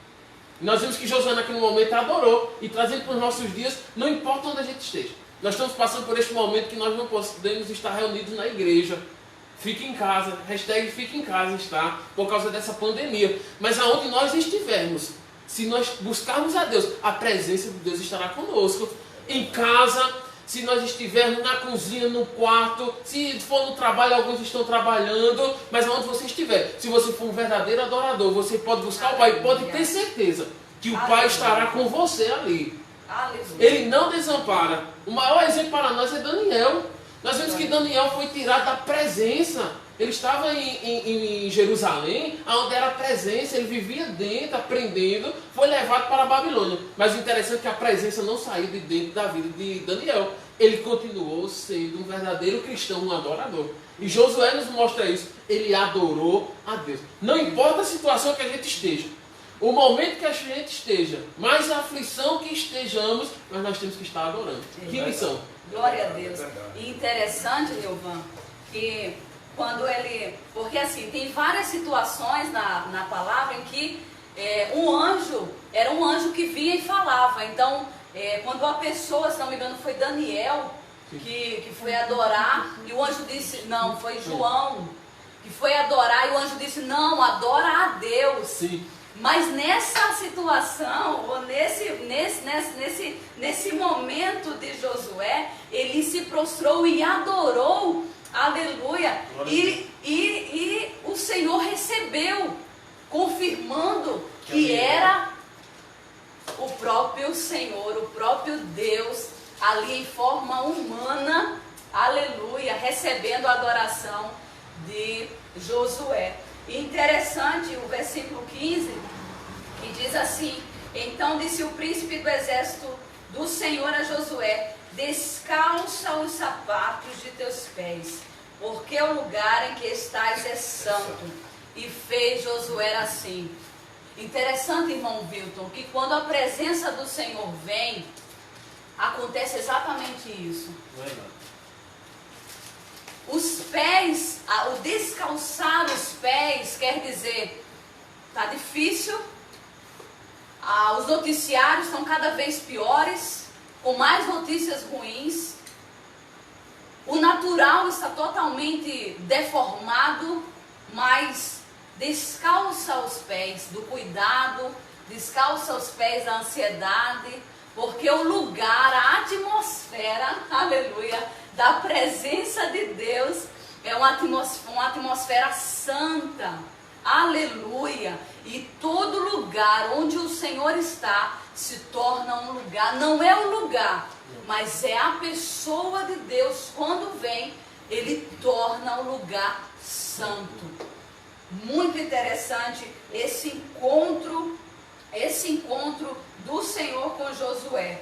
Nós vemos que Josué naquele momento adorou e trazendo para os nossos dias, não importa onde a gente esteja. Nós estamos passando por este momento que nós não podemos estar reunidos na igreja. Fique em casa, hashtag fique em casa está, por causa dessa pandemia. Mas aonde nós estivermos, se nós buscarmos a Deus, a presença de Deus estará conosco. Em casa, se nós estivermos na cozinha, no quarto, se for no trabalho, alguns estão trabalhando, mas aonde você estiver, se você for um verdadeiro adorador, você pode buscar o Pai, pode ter certeza que o Pai estará com você ali. Ele não desampara. O maior exemplo para nós é Daniel. Nós vemos que Daniel foi tirado da presença. Ele estava em Jerusalém, onde era a presença, ele vivia dentro, aprendendo, foi levado para a Babilônia. Mas o interessante é que a presença não saiu de dentro da vida de Daniel. Ele continuou sendo um verdadeiro cristão, um adorador. E Josué nos mostra isso. Ele adorou a Deus. Não importa a situação que a gente esteja, o momento que a gente esteja, mais a aflição que estejamos, mas nós temos que estar adorando. Que lição? Glória a Deus. E interessante, Nilvan, que quando ele... Porque assim, tem várias situações na palavra em que era um anjo que vinha e falava. Então, quando a pessoa, se não me engano, foi Daniel que foi adorar, e o anjo disse, não, foi João, que foi adorar, e o anjo disse, não, adora a Deus. Sim. Mas nessa situação, ou nesse momento de Josué, ele se prostrou e adorou, aleluia, e o Senhor recebeu, confirmando que era o próprio Senhor, o próprio Deus, ali em forma humana, aleluia, recebendo a adoração de Josué. E interessante o versículo 15, que diz assim, então disse o príncipe do exército do Senhor a Josué, descalça os sapatos de teus pés, porque o lugar em que estás é santo. E fez Josué assim. Interessante, irmão Wilton, que quando a presença do Senhor vem, acontece exatamente isso. Os pés, o descalçar os pés, quer dizer, está difícil, os noticiários estão cada vez piores, com mais notícias ruins, o natural está totalmente deformado, mas descalça os pés do cuidado, descalça os pés da ansiedade, porque o lugar, a atmosfera, aleluia, da presença de Deus é uma atmosfera santa, aleluia, e todo lugar onde o Senhor está se torna um lugar, não é o lugar, mas é a pessoa de Deus, quando vem, ele torna o lugar santo. Muito interessante esse encontro do Senhor com Josué.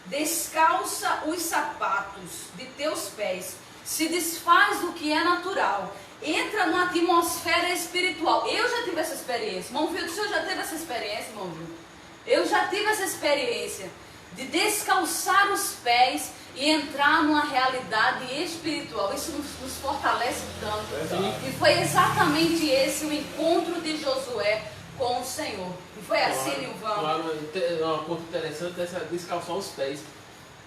Descalça os sapatos de teus pés, se desfaz do que é natural, entra na atmosfera espiritual. Eu já tive essa experiência, irmão Vildo, o senhor já teve essa experiência, irmão Vildo? Eu já tive essa experiência de descalçar os pés e entrar numa realidade espiritual. Isso nos fortalece tanto. E foi exatamente esse o encontro de Josué com o Senhor. E foi assim, Nilvan. Claro, um ponto interessante é descalçar os pés,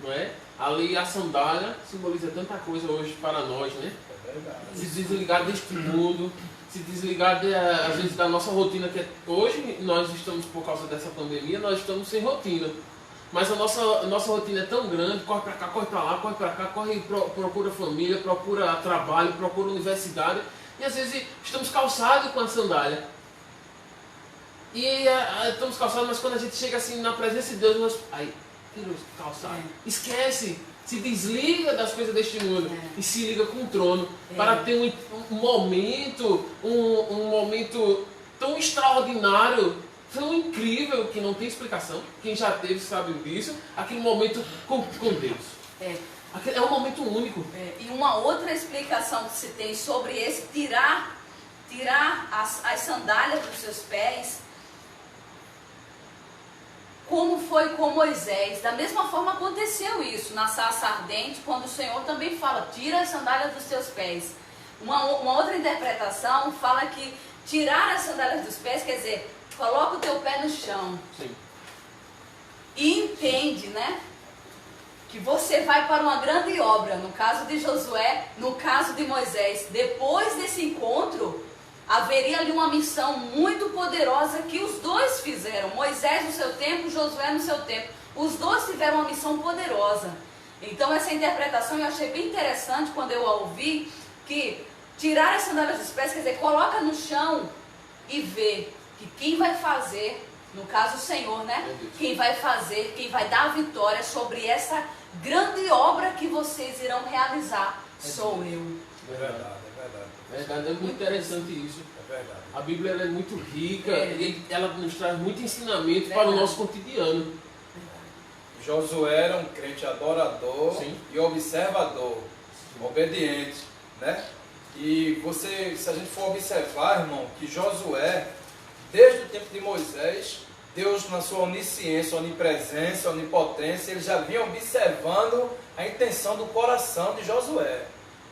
não é? Ali a sandália simboliza tanta coisa hoje para nós, né? Se desligar deste mundo, se desligar às vezes da nossa rotina, que hoje nós estamos, por causa dessa pandemia, nós estamos sem rotina. Mas a nossa rotina é tão grande, corre para cá, corre para lá, corre para cá, procura família, procura trabalho, procura universidade. E às vezes estamos calçados com a sandália. E estamos calçados, mas quando a gente chega assim na presença de Deus, nós... Aí, tirou o calçado. Esquece, se desliga das coisas deste mundo e se liga com o trono para ter um momento tão extraordinário, tão incrível, que não tem explicação. Quem já teve sabe disso. Aquele momento com Deus. É um momento único. E uma outra explicação que se tem sobre esse tirar as sandálias dos seus pés, como foi com Moisés. Da mesma forma aconteceu isso na sarça ardente, quando o Senhor também fala, tira as sandálias dos seus pés. Uma outra interpretação fala que tirar as sandálias dos pés quer dizer, coloca o teu pé no chão. Sim. E entende, né? Que você vai para uma grande obra, no caso de Josué, no caso de Moisés. Depois desse encontro, haveria ali uma missão muito poderosa que os dois fizeram. Moisés no seu tempo, Josué no seu tempo. Os dois tiveram uma missão poderosa. Então essa interpretação eu achei bem interessante quando eu a ouvi, que tirar as sandálias dos pés, quer dizer, coloca no chão e vê que quem vai fazer, no caso o Senhor, né? Quem vai fazer, quem vai dar a vitória sobre essa grande obra que vocês irão realizar, sou eu. É verdade, é verdade. É verdade, é muito interessante isso. É verdade. A Bíblia ela é muito rica e ela nos traz muito ensinamento para o nosso cotidiano. Josué era um crente adorador e observador, obediente, né? E se a gente for observar, irmão, que Josué, desde o tempo de Moisés, Deus, na sua onisciência, onipresença, onipotência, ele já vinha observando a intenção do coração de Josué.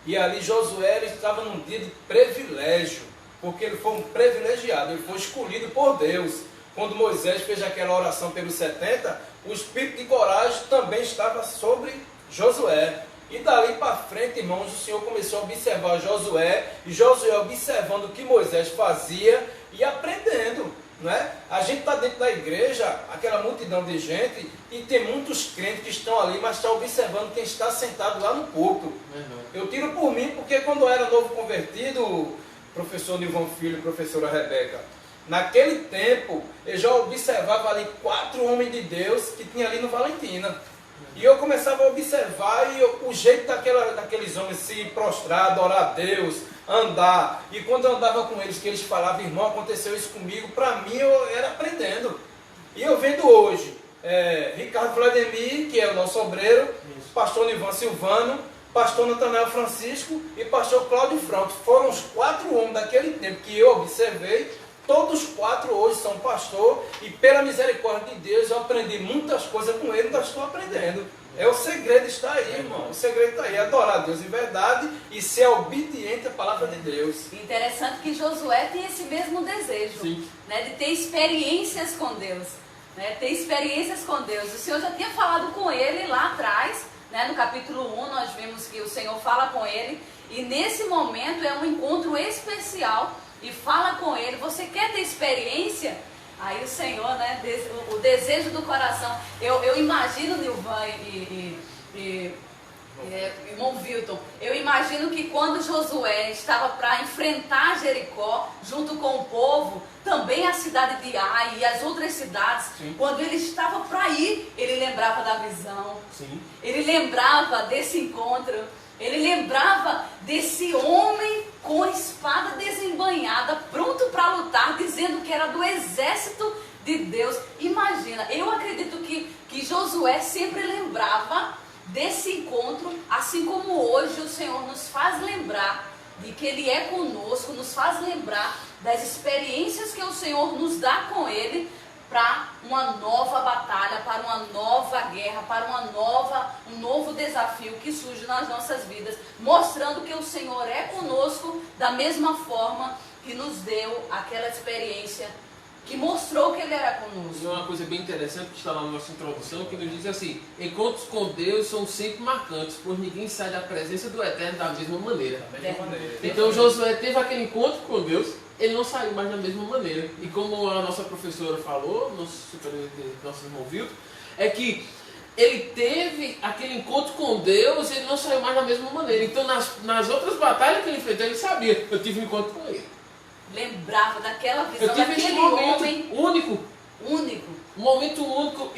E ali Josué ele estava num dia de privilégio, porque ele foi um privilegiado, ele foi escolhido por Deus. Quando Moisés fez aquela oração pelos 70, o espírito de coragem também estava sobre Josué. E dali para frente, irmãos, o Senhor começou a observar Josué, e Josué observando o que Moisés fazia e aprendendo. Não é? A gente está dentro da igreja, aquela multidão de gente, e tem muitos crentes que estão ali, mas estão observando quem está sentado lá no púlpito. Eu tiro por mim, porque quando eu era novo convertido, professor Nilvan Filho e professora Rebeca, naquele tempo, eu já observava ali 4 homens de Deus que tinha ali no Valentina. E eu começava a observar o jeito daqueles homens se prostrar, adorar a Deus, andar. E quando eu andava com eles, que eles falavam, irmão, aconteceu isso comigo, para mim eu era aprendendo. E eu vendo hoje, Ricardo Vladimir, que é o nosso obreiro, pastor Nivan Silvano, pastor Natanael Francisco e pastor Cláudio Franco. Foram os 4 homens daquele tempo que eu observei. Todos 4 hoje são pastor e pela misericórdia de Deus eu aprendi muitas coisas com ele, ainda estou aprendendo. O segredo está aí, irmão. O segredo está aí, adorar a Deus em verdade e ser obediente à palavra de Deus. Interessante que Josué tem esse mesmo desejo, né, de ter experiências com Deus, né, ter experiências com Deus. O Senhor já tinha falado com ele lá atrás, né, no capítulo 1 nós vimos que o Senhor fala com ele e nesse momento é um encontro especial e fala com ele. Você quer ter experiência? Aí o Senhor, né, o desejo do coração. Eu imagino, Nilvan e irmão Wilton, eu imagino que quando Josué estava para enfrentar Jericó, junto com o povo, também a cidade de Ai e as outras cidades, quando ele estava para ir, ele lembrava da visão, ele lembrava desse encontro, ele lembrava desse homem com a espada desembainhada, pronto para lutar, dizendo que era do exército de Deus. Imagina, eu acredito que Josué sempre lembrava desse encontro, assim como hoje o Senhor nos faz lembrar de que Ele é conosco, nos faz lembrar das experiências que o Senhor nos dá com Ele para uma nova batalha, para uma nova guerra, para um novo desafio que surge nas nossas vidas, mostrando que o Senhor é conosco da mesma forma que nos deu aquela experiência que mostrou que Ele era conosco. E uma coisa bem interessante que está lá na nossa introdução, que nos diz assim: encontros com Deus são sempre marcantes, pois ninguém sai da presença do Eterno da mesma maneira. Então Josué teve aquele encontro com Deus, ele não saiu mais da mesma maneira. E como a nossa professora falou, nosso irmão Wilton, é que ele teve aquele encontro com Deus e ele não saiu mais da mesma maneira. Então, nas outras batalhas que ele enfrentou, ele sabia, eu tive um encontro com ele. Lembrava daquela visão, Eu tive daquele esse momento homem único. único. Um momento único,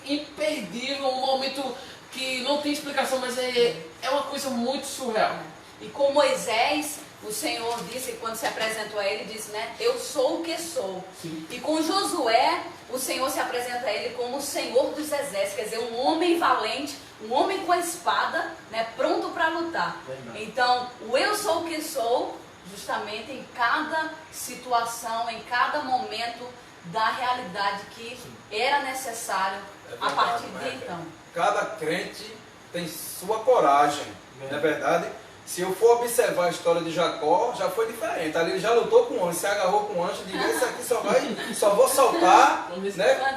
imperdível, um momento que não tem explicação, mas é uma coisa muito surreal. E com Moisés, o Senhor disse, quando se apresentou a ele, disse, né? Eu sou o que sou. Sim. E com Josué, o Senhor se apresenta a ele como o Senhor dos exércitos, quer dizer, um homem valente, um homem com a espada, né? Pronto para lutar. Verdade. Então, o eu sou o que sou, justamente em cada situação, em cada momento da realidade que era necessário a partir de então. Cada crente tem sua coragem, não é verdade? Se eu for observar a história de Jacó, já foi diferente. Ali ele já lutou com o anjo, se agarrou com o anjo, diga, esse aqui só vou soltar, né?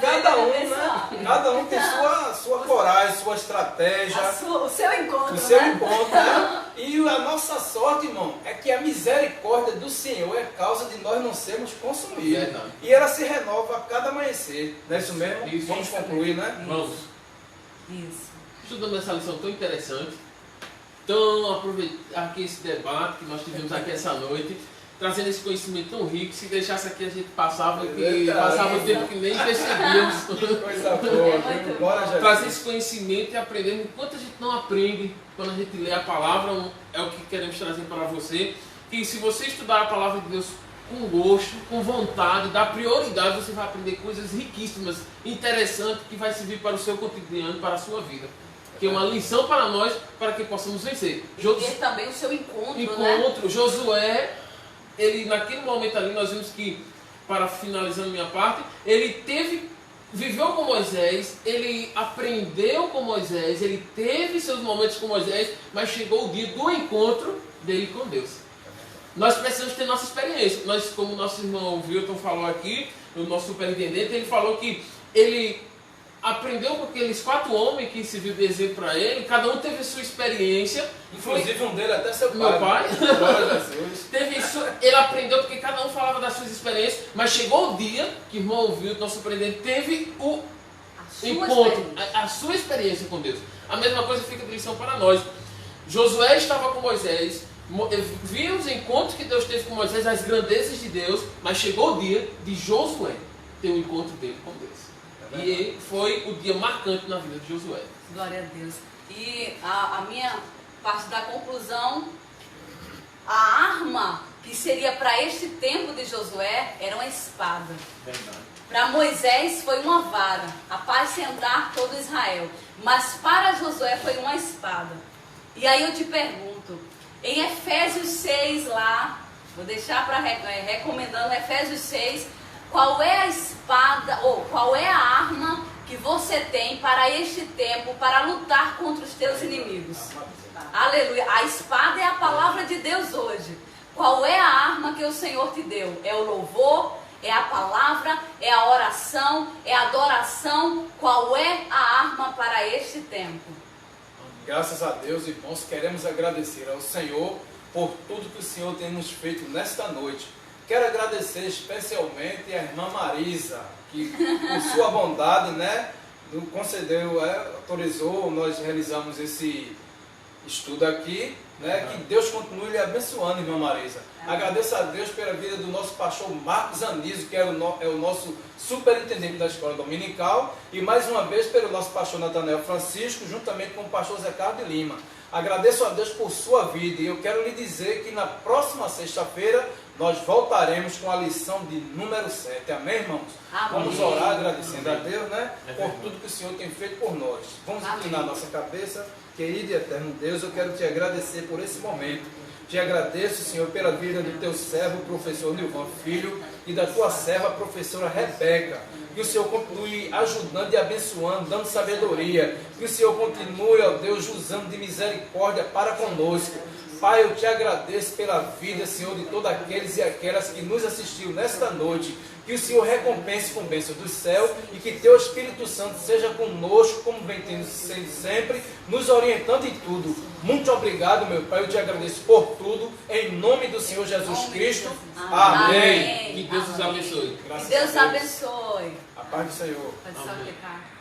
Cada um tem sua coragem, sua estratégia. O seu encontro, O seu né? encontro, né? E a nossa sorte, irmão, é que a misericórdia do Senhor é causa de nós não sermos consumidos. Verdade. E ela se renova a cada amanhecer. Não é isso mesmo? Isso. Vamos concluir, né? Vamos. Isso. Estudando essa lição tão interessante, então aproveitar aqui esse debate que nós tivemos aqui essa noite, trazendo esse conhecimento tão rico, se deixasse aqui a gente passava o tempo que nem percebíamos. Coisa boa, viu? Glória a Jesus. Trazer esse conhecimento e aprender. Enquanto a gente não aprende, quando a gente lê a palavra, é o que queremos trazer para você. E se você estudar a palavra de Deus com gosto, com vontade, dar prioridade, você vai aprender coisas riquíssimas, interessantes, que vai servir para o seu cotidiano, para a sua vida. Que é uma lição para nós, para que possamos vencer. E ter também o seu encontro, né? Josué, ele naquele momento ali, nós vimos que, para finalizando minha parte, ele viveu com Moisés, ele aprendeu com Moisés, ele teve seus momentos com Moisés, mas chegou o dia do encontro dele com Deus. Nós precisamos ter nossa experiência. Nós, como nosso irmão Wilton falou aqui, o nosso superintendente, ele falou que ele aprendeu com aqueles 4 homens que serviu de exemplo para ele, cada um teve a sua experiência. Inclusive um dele até seu pai. Meu pai. Glória a Jesus. Ele aprendeu porque cada um falava das suas experiências, mas chegou o dia que o irmão Wilton, nosso superintendente, teve o encontro, a sua experiência com Deus. A mesma coisa fica de lição para nós. Josué estava com Moisés, viu os encontros que Deus teve com Moisés, as grandezas de Deus, mas chegou o dia de Josué ter o encontro dele com Deus. E foi o dia marcante na vida de Josué. Glória a Deus. E a minha parte da conclusão, a arma que seria para este tempo de Josué era uma espada. Verdade. Para Moisés foi uma vara, apacentar todo Israel. Mas para Josué foi uma espada. E aí eu te pergunto, em Efésios 6 lá, vou deixar para recomendando Efésios 6, qual é a espada, ou qual é a arma que você tem para este tempo, para lutar contra os teus inimigos? Aleluia. A espada é a palavra de Deus hoje. Qual é a arma que o Senhor te deu? É o louvor? É a palavra? É a oração? É a adoração? Qual é a arma para este tempo? Graças a Deus, irmãos, queremos agradecer ao Senhor por tudo que o Senhor tem nos feito nesta noite. Quero agradecer especialmente a irmã Marisa, que por sua bondade, né, concedeu, autorizou, nós realizamos esse estudo aqui, né, que Deus continue lhe abençoando, irmã Marisa. Agradeço a Deus pela vida do nosso pastor Marcos Anísio, que é o nosso superintendente da escola dominical, e mais uma vez pelo nosso pastor Natanael Francisco, juntamente com o pastor Zé Carlos de Lima. Agradeço a Deus por sua vida, e eu quero lhe dizer que na próxima sexta-feira nós voltaremos com a lição de número 7. Amém, irmãos? Amém. Vamos orar agradecendo a Deus, né, por tudo que o Senhor tem feito por nós. Vamos inclinar nossa cabeça. Querido e eterno Deus, eu quero te agradecer por esse momento. Te agradeço, Senhor, pela vida do teu servo, professor Nilvan Filho, e da tua serva, professora Rebeca. Que o Senhor continue ajudando e abençoando, dando sabedoria. Que o Senhor continue, ó Deus, usando de misericórdia para conosco. Pai, eu te agradeço pela vida, Senhor, de todos aqueles e aquelas que nos assistiram nesta noite. Que o Senhor recompense com bênção do céu e que teu Espírito Santo seja conosco, como vem tendo sido sempre, nos orientando em tudo. Muito obrigado, meu Pai, eu te agradeço por tudo, em nome do Senhor Jesus Cristo. Amém. Que Deus nos abençoe. Graças Que Deus a Deus. abençoe. A paz do Senhor. Pode só clicar.